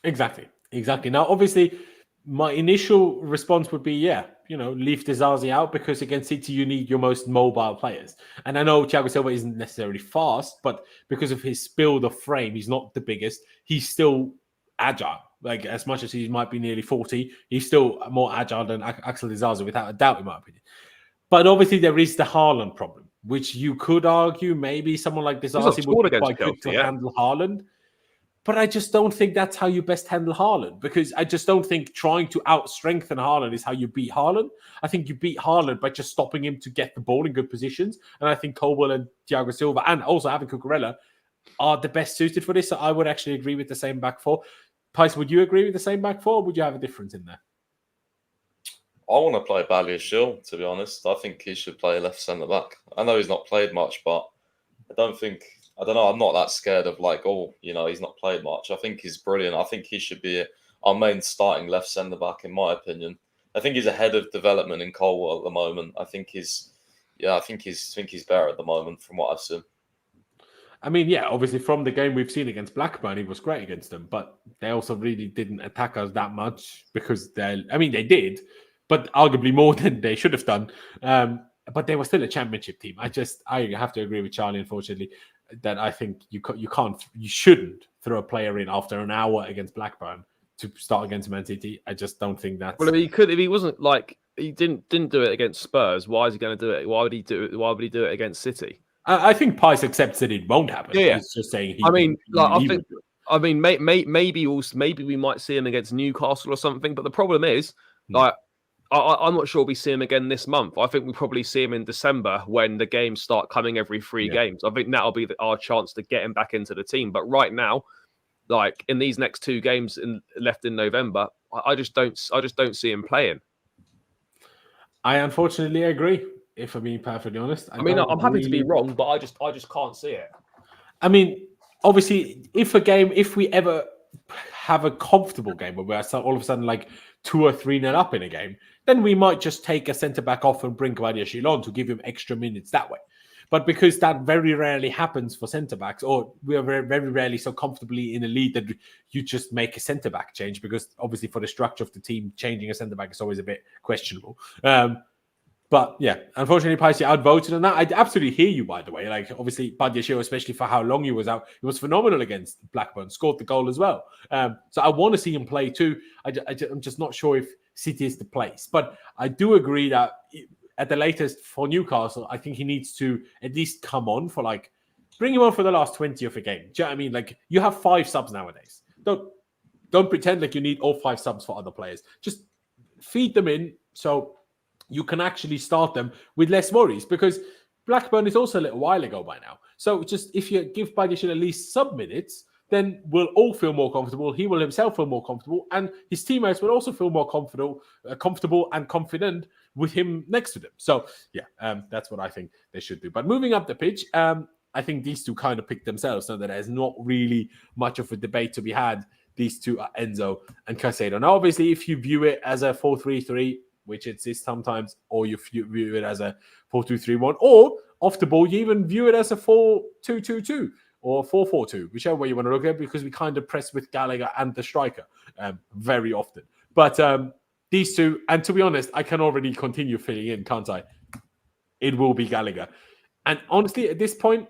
Exactly. Now, obviously, my initial response would be, leave Disasi out because against City, you need your most mobile players. And I know Thiago Silva isn't necessarily fast, but because of his build of frame, he's not the biggest. He's still agile. Like, as much as he might be nearly 40, he's still more agile than Axel Disasi, without a doubt, in my opinion. But obviously, there is the Haaland problem, which you could argue maybe someone like Disasi would be quite quick to handle Haaland. But I just don't think that's how you best handle Haaland, because I just don't think trying to out-strengthen Haaland is how you beat Haaland. I think you beat Haaland by just stopping him to get the ball in good positions. And I think Colwell and Thiago Silva, and also having Cucurella, are the best suited for this. So I would actually agree with the same back four. Pys, would you agree with the same back four, or would you have a difference in there? I want to play Badiashile, to be honest. I think he should play left centre-back. I know he's not played much, but I don't know. I'm not that scared of he's not played much. I think he's brilliant. I think he should be our main starting left centre back, in my opinion. I think he's ahead of development in Colwell at the moment. I think he's better at the moment from what I've seen. I mean, yeah, obviously from the game we've seen against Blackburn, he was great against them, but they also really didn't attack us that much because they did, but arguably more than they should have done. But they were still a championship team. I have to agree with Charlie, unfortunately, that I think you shouldn't throw a player in after an hour against Blackburn to start against Man City. I just don't think that's... Well, if he could, if he wasn't he didn't do it against Spurs, why is he going to do it? Why would he do it? Why would he do it against City? I think Pys accepts that it won't happen. Yeah. He's just saying maybe we might see him against Newcastle or something. But the problem is, I'm not sure we see him again this month. I think we probably see him in December when the games start coming every 3 games. I think that'll be our chance to get him back into the team. But right now, in these next 2 games left in November, I just don't see him playing. I unfortunately agree. If I'm being perfectly honest, I'm happy to be wrong, but I just can't see it. I mean, obviously, if we ever have a comfortable game where we're all of a sudden 2 or 3-0 up in a game, then we might just take a centre back off and bring Badiashile on to give him extra minutes that way. But because that very rarely happens for centre backs, or we are very, very rarely so comfortably in a lead that you just make a centre back change, because obviously for the structure of the team, changing a centre back is always a bit questionable. But yeah, unfortunately, Pysy outvoted on that. I absolutely hear you, by the way. Obviously, Badiashile, especially for how long he was out, he was phenomenal against Blackburn, scored the goal as well. So I want to see him play too. I'm just not sure if City is the place. But I do agree that at the latest for Newcastle, I think he needs to at least come on for bring him on for the last 20 of a game. Do you know what I mean? You have 5 subs nowadays. Don't pretend you need all 5 subs for other players. Just feed them in so you can actually start them with less worries, because Blackburn is also a little while ago by now. So just if you give Badiashile at least sub minutes, then we'll all feel more comfortable. He will himself feel more comfortable, and his teammates will also feel more comfortable and confident with him next to them. So yeah, that's what I think they should do. But moving up the pitch, I think these two kind of pick themselves, so that there's not really much of a debate to be had. These two are Enzo and Caicedo. Now, obviously, if you view it as a 4-3-3, which it is sometimes, or you view it as a 4-2-3-1, or off the ball, you even view it as a 4-2-2-2 or 4-4-2, whichever way you want to look at it, because we kind of press with Gallagher and the striker very often. But these two, and to be honest, I can already continue filling in, can't I? It will be Gallagher. And honestly, at this point,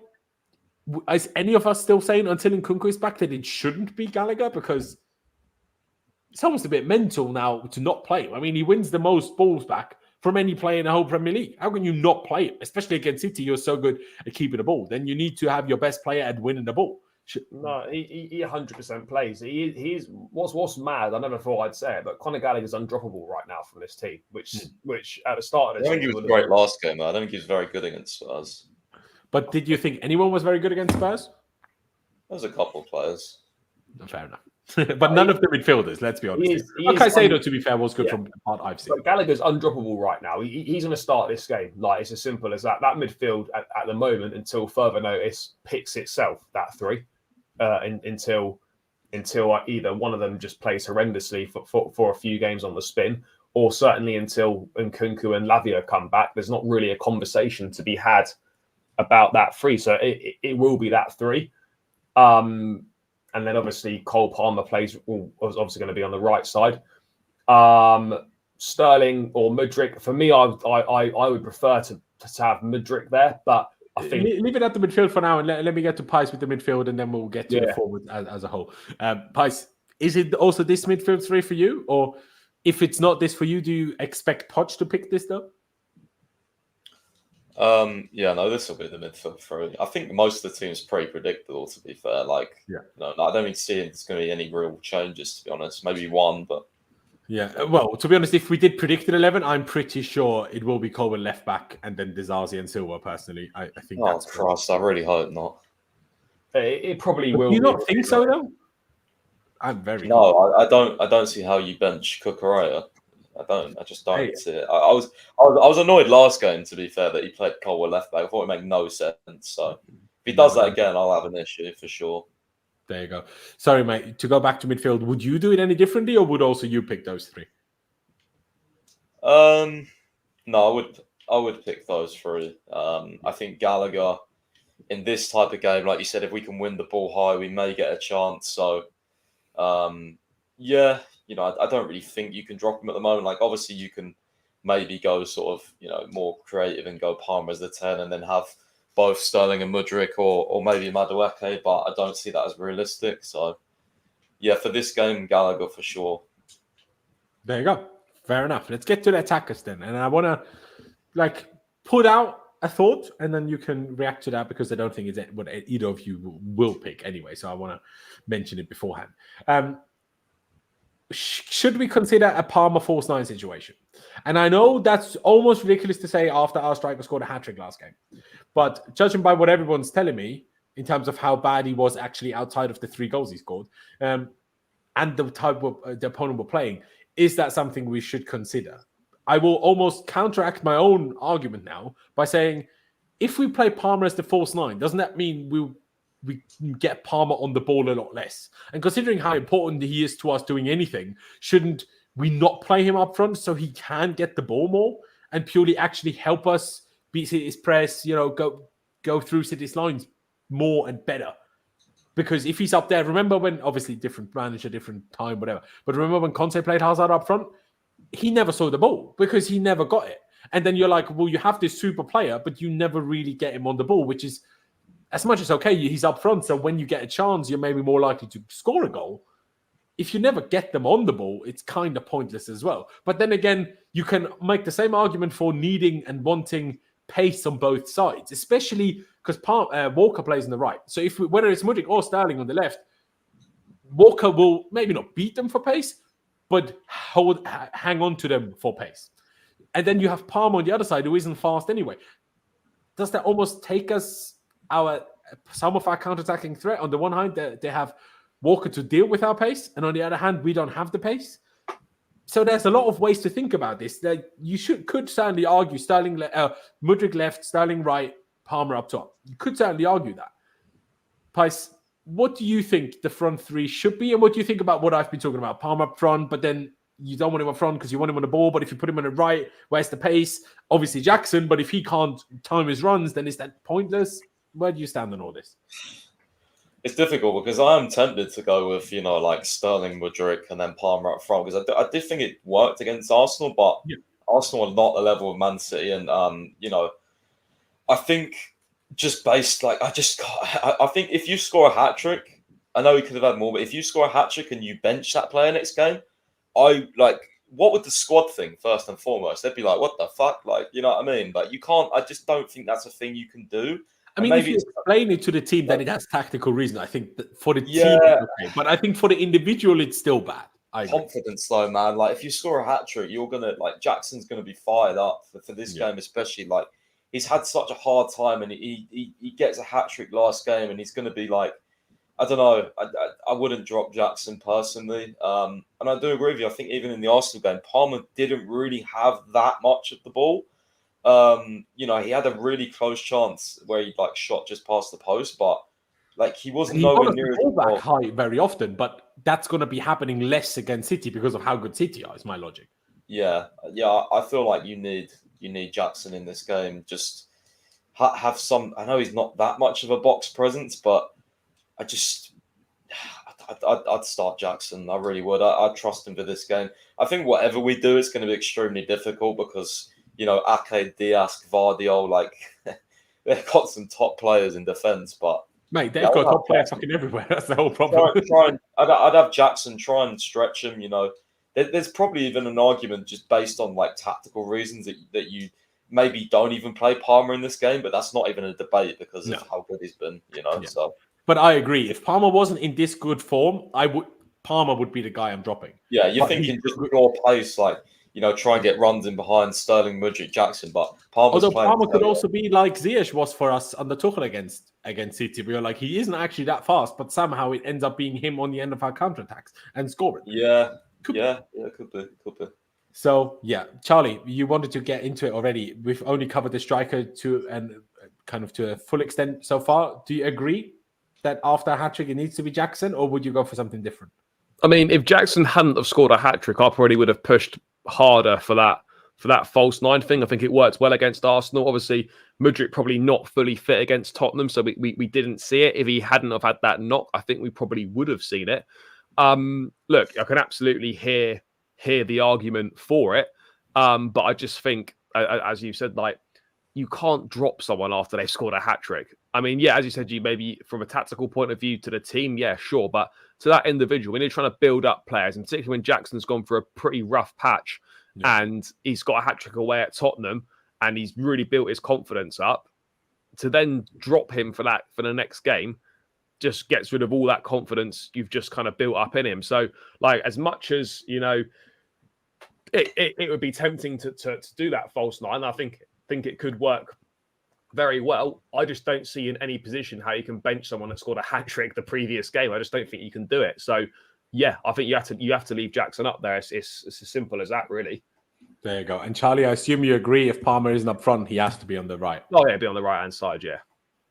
is any of us still saying until Nkunku is back that it shouldn't be Gallagher? Because it's almost a bit mental now to not play him. I mean, he wins the most balls back from any player in the whole Premier League. How can you not play him? Especially against City, you're so good at keeping the ball. Then you need to have your best player at winning the ball. No, he 100% plays. He's what's mad. I never thought I'd say it, but Conor Gallagher's undroppable right now from this team. Which at the start of I this, don't think he was great last game. I don't think he was very good against Spurs. But did you think anyone was very good against Spurs? There was a couple of players. Fair enough. But none of the midfielders, let's be honest. Caicedo, to be fair, was good from the part I've seen. But Gallagher's undroppable right now. He's going to start this game. Like, it's as simple as that. That midfield at the moment, until further notice, picks itself, that three, until either one of them just plays horrendously for a few games on the spin, or certainly until Nkunku and Lavia come back. There's not really a conversation to be had about that three. So it will be that three. And then obviously Cole Palmer was obviously going to be on the right side. Sterling or Mudryk. For me, I would prefer to have Mudryk there, but I think leave it at the midfield for now, and let me get to Pais with the midfield, and then we'll get to the forward as a whole. Pais, is it also this midfield three for you, or if it's not this for you, do you expect Poch to pick this though? This will be the midfield three. I think most of the team's pretty predictable, to be fair. I don't really see there's going to be any real changes, to be honest. Maybe one, but well, to be honest, if we did predict an 11, I'm pretty sure it will be Colwell left back and then Disasi and Silva. Personally, I think. Oh Christ! I really hope not. It probably will. Do you not think so, though? I'm very. No, I don't see how you bench Cucurella. I just don't see it. I was annoyed last game, to be fair, that he played Colwell left back. I thought it made no sense. So if he does that again, I'll have an issue for sure. There you go. Sorry, mate. To go back to midfield, would you do it any differently, or would also you pick those three? No, I would pick those three. I think Gallagher in this type of game, like you said, if we can win the ball high, we may get a chance. So, I don't really think you can drop him at the moment. Like, obviously, you can maybe go sort of, more creative and go Palmer as the 10 and then have both Sterling and Mudryk or maybe Madueke, but I don't see that as realistic. So, for this game, Gallagher for sure. There you go. Fair enough. Let's get to the attackers then. And I want to, put out a thought, and then you can react to that, because I don't think it's what either of you will pick anyway. So I want to mention it beforehand. Should we consider a Palmer false 9 situation? And I know that's almost ridiculous to say after our striker scored a hat-trick last game. But judging by what everyone's telling me in terms of how bad he was actually outside of the 3 goals he scored, and the type of the opponent we're playing, is that something we should consider? I will almost counteract my own argument now by saying, if we play Palmer as the false 9, doesn't that mean we get Palmer on the ball a lot less? And considering how important he is to us doing anything, shouldn't we not play him up front so he can get the ball more and purely actually help us beat City's press, go through City's lines more and better? Because if he's up there, remember when, obviously different manager, different time, whatever, but remember when Conte played Hazard up front? He never saw the ball because he never got it. And then you're like, well, you have this super player, but you never really get him on the ball, which is, as much as okay, he's up front, so when you get a chance, you're maybe more likely to score a goal. If you never get them on the ball, it's kind of pointless as well. But then again, you can make the same argument for needing and wanting pace on both sides, especially because Walker plays on the right. So whether it's Mudryk or Sterling on the left, Walker will maybe not beat them for pace, but hang on to them for pace. And then you have Palmer on the other side, who isn't fast anyway. Does that almost take us some of our counter-attacking threat? On the one hand, they have Walker to deal with our pace, and on the other hand, we don't have the pace. So there's a lot of ways to think about this. That you could certainly argue Mudryk left, Sterling right, Palmer up top. You could certainly argue that. Pais, what do you think the front 3 should be, and what do you think about what I've been talking about? Palmer up front, but then you don't want him up front because you want him on the ball, but if you put him on the right, where's the pace? Obviously Jackson, but if he can't time his runs, then is that pointless? Where do you stand on all this? It's difficult because I am tempted to go with, Sterling, Mudryk, and then Palmer up front, because I did think it worked against Arsenal, but Arsenal are not the level of Man City. And, I think just based, I think if you score a hat-trick, I know he could have had more, but if you score a hat-trick and you bench that player next game, I like, what would the squad think first and foremost? They'd be like, what the fuck? Like, you know what I mean? But you can't, I just don't think that's a thing you can do. I mean, if you explain it to the team that it has tactical reason, I think that for the team, it's okay. But I think for the individual, it's still bad. Confidence, though, man. Like, if you score a hat trick, you're gonna like Jackson's gonna be fired up for this game, especially. Like, he's had such a hard time, and he gets a hat trick last game, and he's gonna be like, I don't know. I wouldn't drop Jackson personally, and I do agree with you. I think even in the Arsenal game, Palmer didn't really have that much of the ball. You know, he had a really close chance where he like shot just past the post, but like he wasn't nowhere near the ball back high very often. But that's going to be happening less against City because of how good City are. Is my logic. Yeah. I feel like you need Jackson in this game. Just have some. I know he's not that much of a box presence, but I'd start Jackson. I really would. I'd trust him for this game. I think whatever we do, it's going to be extremely difficult because, you know, Ake, Diaz, Gvardiol, like they've got some top players in defence, but mate, they've got top players fucking everywhere. That's the whole problem. I'd have Jackson try and stretch him. You know, there's probably even an argument just based on like tactical reasons that you maybe don't even play Palmer in this game, but that's not even a debate because of how good he's been. You know, so. But I agree. If Palmer wasn't in this good form, Palmer would be the guy I'm dropping. Yeah, you're thinking just draw pace, like, you know, try and get runs in behind Sterling, Mudryk, Jackson. But Palmer could also be like Ziyech was for us under Tuchel against City. We were like, he isn't actually that fast, but somehow it ends up being him on the end of our counterattacks and scoring. Yeah, could be. So yeah, Charlie, you wanted to get into it already. We've only covered the striker to a full extent so far. Do you agree that after a hat trick it needs to be Jackson, or would you go for something different? I mean, if Jackson hadn't have scored a hat trick, I probably would have pushed harder for that false nine thing. I think it worked well against Arsenal. Obviously, Mudryk probably not fully fit against Tottenham, so we didn't see it. If he hadn't have had that knock, I think we probably would have seen it. Look, I can absolutely hear the argument for it, but I just think, as you said, like, you can't drop someone after they've scored a hat trick. I mean, yeah, as you said, you maybe from a tactical point of view to the team, yeah, sure. But to that individual, when you're trying to build up players, and particularly when Jackson's gone for a pretty rough patch and he's got a hat trick away at Tottenham and he's really built his confidence up, to then drop him for the next game just gets rid of all that confidence you've just kind of built up in him. So, like, as much as, you know, it would be tempting to do that false nine, I think it could work very well. I just don't see in any position how you can bench someone that scored a hat trick the previous game. I just don't think you can do it. So yeah, I think you have to leave Jackson up there. It's as simple as that, really. There you go. And Charlie, I assume you agree if Palmer isn't up front, he has to be on the right. Oh yeah, be on the right hand side, yeah.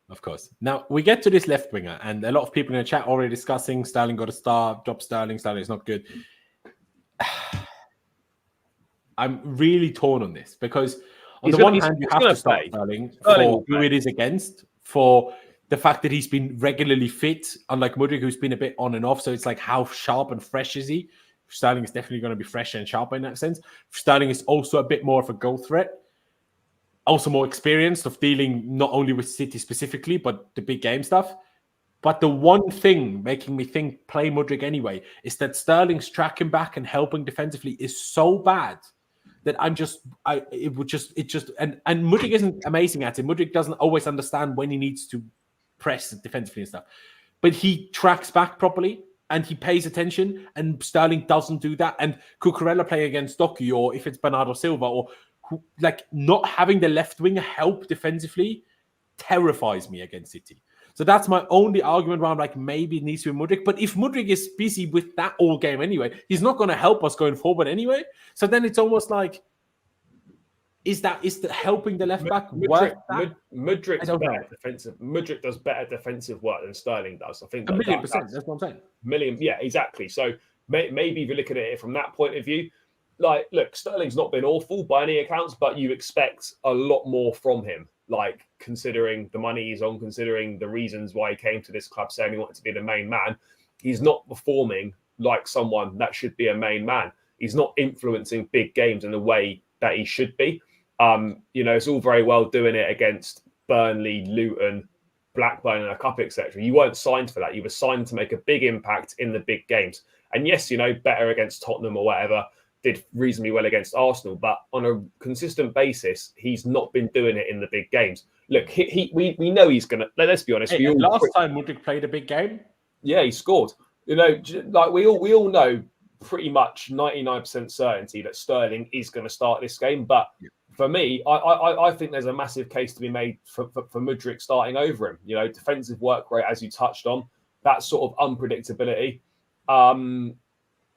Of course. Now we get to this left winger, and a lot of people in the chat already discussing Sterling got a star, drop Sterling is not good. I'm really torn on this because on the one hand, you have to start Sterling for who it is against, for the fact that he's been regularly fit, unlike Mudryk, who's been a bit on and off. So it's like, how sharp and fresh is he? Sterling is definitely going to be fresh and sharp in that sense. Sterling is also a bit more of a goal threat, also more experienced of dealing not only with City specifically, but the big game stuff. But the one thing making me think play Mudryk anyway is that Sterling's tracking back and helping defensively is so bad that and Mudryk isn't amazing at it. Mudryk doesn't always understand when he needs to press defensively and stuff, but he tracks back properly and he pays attention, and Sterling doesn't do that. And Cucurella playing against Doku, or if it's Bernardo Silva, or like not having the left winger help defensively terrifies me against City. So that's my only argument where I'm like, maybe it needs to be Mudryk. But if Mudryk is busy with that all game anyway, he's not going to help us going forward anyway. So then it's almost like, is the helping the left back worth that? Mudryk better defensive. Mudryk does better defensive work than Sterling does. I think 1,000,000%. That's what I'm saying. Million, yeah, exactly. So maybe if you're looking at it from that point of view, like, look, Sterling's not been awful by any accounts, but you expect a lot more from him. Like, considering the money he's on, considering the reasons why he came to this club, saying he wanted to be the main man, he's not performing like someone that should be a main man. He's not influencing big games in the way that he should be. You know, it's all very well doing it against Burnley, Luton, Blackburn, and a cup, etc. You weren't signed for that. You were signed to make a big impact in the big games. And yes, better against Tottenham or whatever, did reasonably well against Arsenal, but on a consistent basis, he's not been doing it in the big games. Look, we know he's going to, let's be honest. Last time Mudryk played a big game, yeah, he scored. Like we all know pretty much 99% certainty that Sterling is going to start this game. But for me, I think there's a massive case to be made for Mudryk starting over him. Defensive work rate, as you touched on, that sort of unpredictability.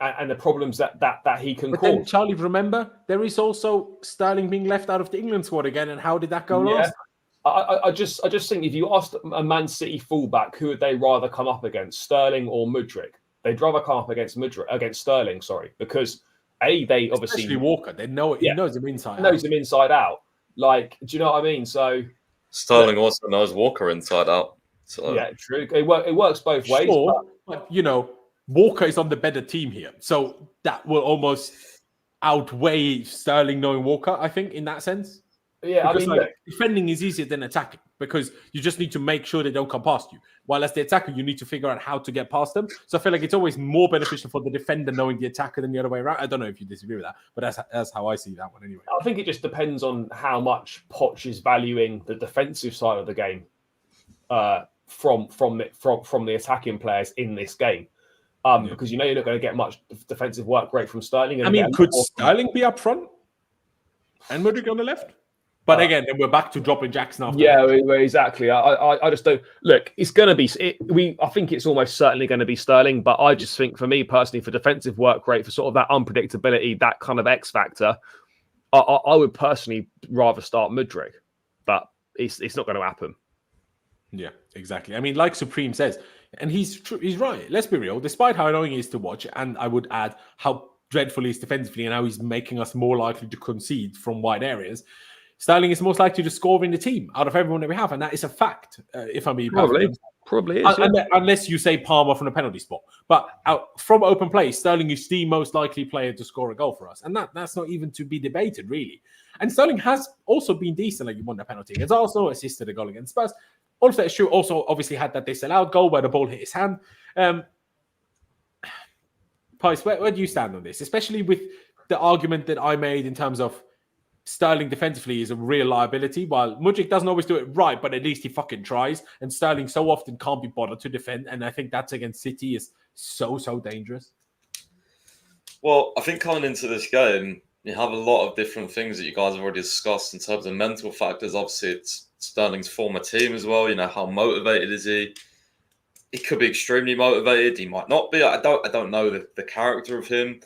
And the problems that he can cause. Then, Charlie, remember, there is also Sterling being left out of the England squad again. And how did that go last time? I just think if you asked a Man City fullback who would they rather come up against, Sterling or Mudryk, they'd rather come up against Sterling, because they obviously... Especially Walker, they know it. He knows him inside out. Knows him inside out. Like, do you know what I mean? So Sterling also knows Walker inside out. So yeah, true. It works both ways. But Walker is on the better team here. So that will almost outweigh Sterling knowing Walker, I think, in that sense. Yeah, because, defending is easier than attacking because you just need to make sure they don't come past you. While as the attacker, you need to figure out how to get past them. So I feel like it's always more beneficial for the defender knowing the attacker than the other way around. I don't know if you disagree with that, but that's how I see that one anyway. I think it just depends on how much Poch is valuing the defensive side of the game from the attacking players in this game. Because you're not going to get much defensive work rate from Sterling. Could Sterling be up front and Mudryk on the left? But again, then we're back to dropping Jackson after. Yeah, exactly. I just don't look. It's going to be. I think it's almost certainly going to be Sterling. But I just think, for me personally, for defensive work rate, for sort of that unpredictability, that kind of X factor, I would personally rather start Mudryk. But it's not going to happen. Yeah, exactly. I mean, like Supreme says, and he's right. Let's be real. Despite how annoying he is to watch, and I would add how dreadful he is defensively, and how he's making us more likely to concede from wide areas. Sterling is most likely to score in the team out of everyone that we have, and that is a fact. If I'm being probably is, unless you say Palmer from the penalty spot. But from open play, Sterling is the most likely player to score a goal for us, and that's not even to be debated really. And Sterling has also been decent, like he won the penalty against Arsenal, assisted a goal against Spurs. All of that is true. Also, obviously had that disallowed goal where the ball hit his hand. Pies, where do you stand on this, especially with the argument that I made in terms of Sterling defensively is a real liability, while Mudryk doesn't always do it right, but at least he fucking tries. And Sterling so often can't be bothered to defend, and I think that's against City is so dangerous. Well, I think coming into this game, you have a lot of different things that you guys have already discussed in terms of mental factors. Obviously, it's Sterling's former team as well. How motivated is he? He could be extremely motivated. He might not be. I don't know the character of him.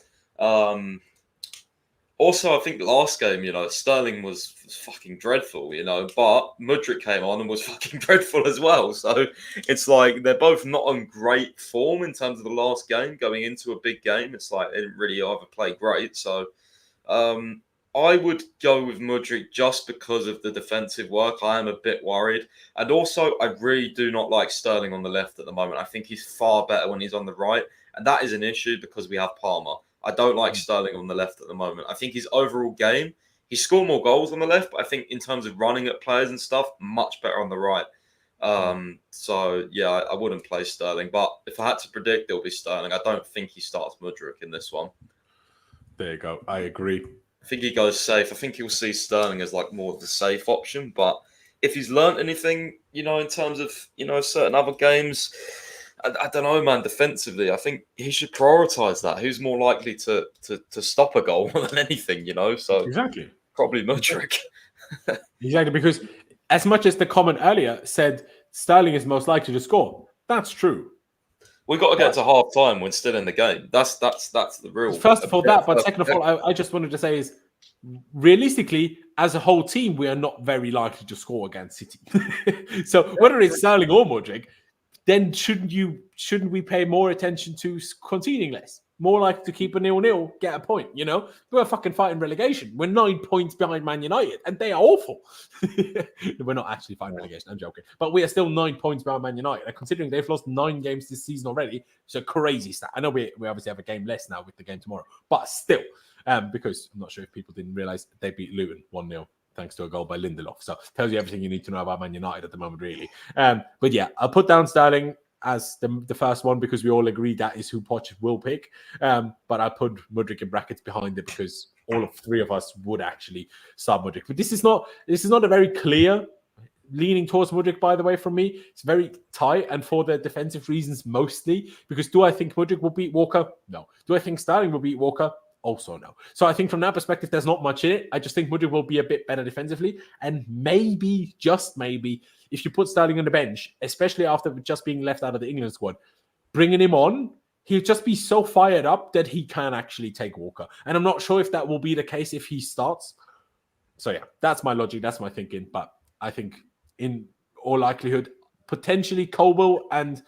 Also, I think last game, Sterling was fucking dreadful, but Mudryk came on and was fucking dreadful as well. So it's like they're both not on great form in terms of the last game going into a big game. It's like they didn't really either play great. So I would go with Mudryk just because of the defensive work. I am a bit worried. And also, I really do not like Sterling on the left at the moment. I think he's far better when he's on the right. And that is an issue because we have Palmer. I don't like Sterling on the left at the moment. I think his overall game, he scored more goals on the left, but I think in terms of running at players and stuff, much better on the right. So, yeah, I wouldn't play Sterling. But if I had to predict, it'll be Sterling. I don't think he starts Mudryk in this one. There you go. I agree. I think he goes safe. I think he'll see Sterling as like more of the safe option. But if he's learnt anything, in terms of, certain other games... I don't know, man. Defensively, I think he should prioritise that. Who's more likely to stop a goal more than anything, So exactly, probably Mudryk. Exactly, because as much as the comment earlier said Sterling is most likely to score, that's true. We've got to get to half time when still in the game. That's the real. First of all, but second of all, I just wanted to say is realistically, as a whole team, we are not very likely to score against City. So whether it's Sterling or Mudryk, then shouldn't we pay more attention to conceding less? More likely to keep a 0-0, get a point, We're fucking fighting relegation. We're 9 points behind Man United, and they are awful. We're not actually fighting relegation, I'm joking. But we are still 9 points behind Man United. And considering they've lost 9 games this season already, it's a crazy stat. I know we obviously have a game less now with the game tomorrow, but still, because I'm not sure if people didn't realise they beat Luton 1-0. Thanks to a goal by Lindelof. So tells you everything you need to know about Man United at the moment, really. But yeah, I'll put down Sterling. as the first one because we all agree that is who Poch will pick. But I put Mudryk in brackets behind it because all of three of us would actually start Mudryk. But this is not a very clear leaning towards Mudryk, by the way, from me. It's very tight, and for the defensive reasons mostly. Because do I think Mudryk will beat Walker? No. Do I think Sterling will beat Walker? Also no. So I think from that perspective, there's not much in it. I just think Mudryk will be a bit better defensively. And maybe, just maybe, if you put Sterling on the bench, especially after just being left out of the England squad, bringing him on, he'll just be so fired up that he can actually take Walker. And I'm not sure if that will be the case if he starts. So yeah, that's my logic. That's my thinking. But I think in all likelihood, potentially Chilwell and,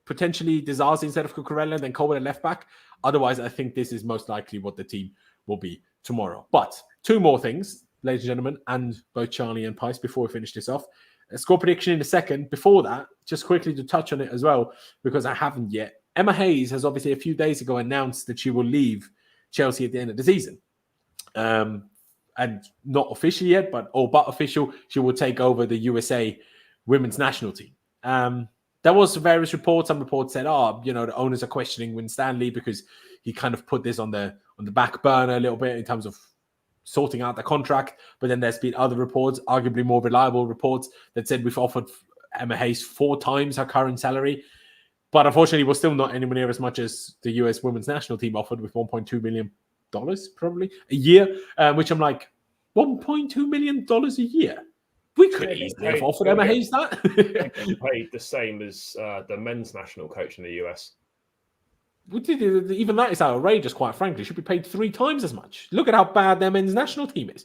potentially Disasi instead of Cucurella, and then Chilwell at left back. Otherwise, I think this is most likely what the team will be tomorrow. But two more things, ladies and gentlemen, and both Charlie and Pice, before we finish this off. A score prediction in a second. Before that, just quickly to touch on it as well, because I haven't yet. Emma Hayes has obviously a few days ago announced that she will leave Chelsea at the end of the season. And not official yet, but official, she will take over the USA women's national team. There was various reports. Some reports said, the owners are questioning Winstanley because he kind of put this on the back burner a little bit in terms of sorting out the contract. But then there's been other reports, arguably more reliable reports, that said we've offered Emma Hayes 4 times her current salary. But unfortunately, we're still not anywhere near as much as the US women's national team offered, with $1.2 million probably a year, which I'm like, $1.2 million a year? We could easily have offered Emma Hayes that. Paid the same as the men's national coach in the US. Even that is outrageous, quite frankly. Should be paid 3 times as much. Look at how bad their men's national team is.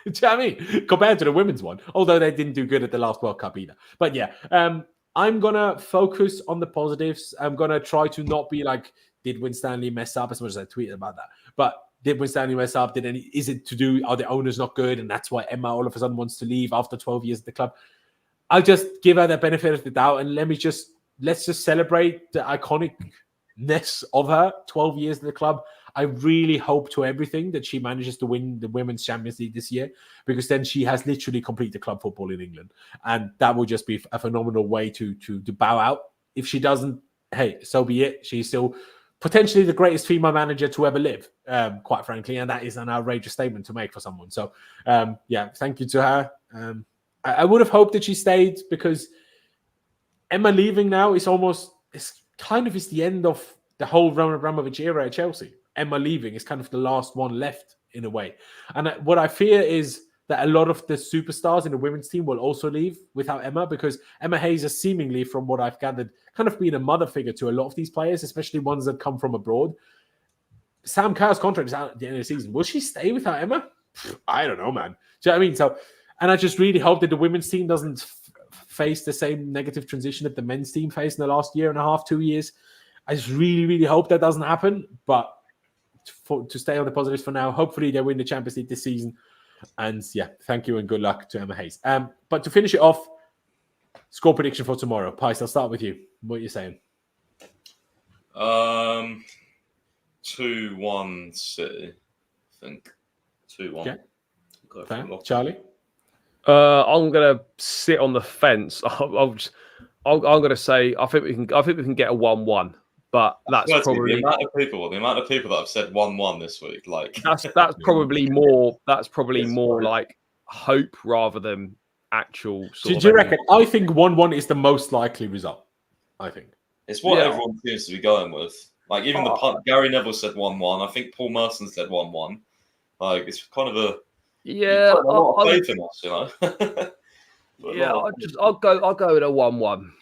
Do you know what I mean? Compared to the women's one, although they didn't do good at the last World Cup either. But yeah, I'm going to focus on the positives. I'm going to try to not be like, did Winstanley mess up, as much as I tweeted about that. But did Winstanley mess up? Is it to do, are the owners not good? And that's why Emma all of a sudden wants to leave after 12 years at the club. I'll just give her the benefit of the doubt, and let's just celebrate the iconicness of her 12 years at the club. I really hope to everything that she manages to win the Women's Champions League this year, because then she has literally completed club football in England. And that would just be a phenomenal way to bow out. If she doesn't, hey, so be it. She's still potentially the greatest female manager to ever live, quite frankly. And that is an outrageous statement to make for someone. So, thank you to her. I would have hoped that she stayed, because Emma leaving now is the end of the whole Roman Abramovich era at Chelsea. Emma leaving is kind of the last one left in a way. And what I fear is that a lot of the superstars in the women's team will also leave without Emma, because Emma Hayes has seemingly, from what I've gathered, kind of been a mother figure to a lot of these players, especially ones that come from abroad. Sam Kerr's contract is out at the end of the season. Will she stay without Emma? I don't know, man. Do you know what I mean? So, and I just really hope that the women's team doesn't face the same negative transition that the men's team faced in the last year and a half, 2 years. I just really, really hope that doesn't happen. But to stay on the positives for now, hopefully they win the Champions League this season. And yeah, thank you and good luck to Emma Hayes. But to finish it off, score prediction for tomorrow. Pice, I'll start with you. What are you saying? 2-1 City, I think. 2-1. Okay. Charlie? I'm gonna sit on the fence. I'm gonna say I think we can get a 1-1. But that's probably the amount of people that have said 1-1 this week. Like that's probably more. That's probably more like hope rather than actual. Do you reckon? I think 1-1 is the most likely result. I think it's what everyone seems to be going with. Like even Gary Neville said 1-1. I think Paul Merson said 1-1. Like it's kind of a lot of faith in us, you know. I'll go with a 1-1.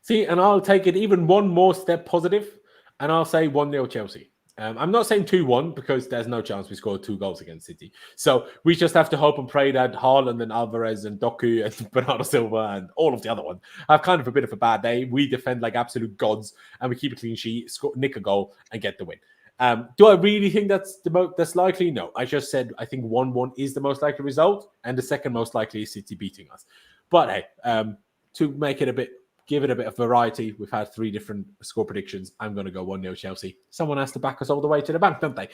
See, and I'll take it even one more step positive, and I'll say 1-0 Chelsea. I'm not saying 2-1 because there's no chance we score 2 goals against City. So we just have to hope and pray that Haaland and Alvarez and Doku and Bernardo Silva and all of the other ones have kind of a bit of a bad day. We defend like absolute gods, and we keep a clean sheet, nick a goal, and get the win. Do I really think that's likely? No. I just said I think 1-1 is the most likely result, and the second most likely is City beating us. But hey, to make it give it a bit of variety, we've had 3 different score predictions. I'm going to go 1-0 Chelsea. Someone has to back us all the way to the bank, don't they?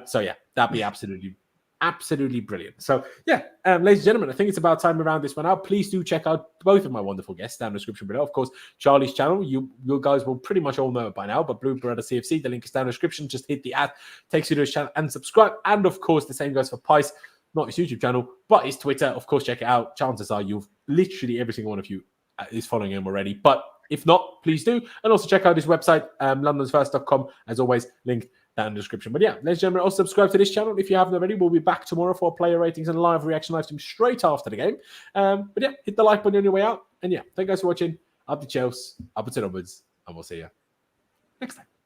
So yeah, that'd be absolutely Absolutely brilliant. So, yeah, ladies and gentlemen, I think it's about time we round this one out. Please do check out both of my wonderful guests down in the description below. Of course, Charlie's channel, you guys will pretty much all know it by now, but Blue Beretta CFC, the link is down in the description. Just hit the ad, takes you to his channel, and subscribe. And, of course, the same goes for Pys, not his YouTube channel, but his Twitter. Of course, check it out. Chances are you've literally every single one of you is following him already. But if not, please do. And also check out his website, londonsfirst.com, as always, linked down in the description. But yeah, ladies and gentlemen, also subscribe to this channel if you haven't already. We'll be back tomorrow for player ratings and live reaction live stream straight after the game. But yeah, hit the like button on your way out. And yeah, thank you guys for watching. Up the Chelsea, up and onwards, and we'll see you next time.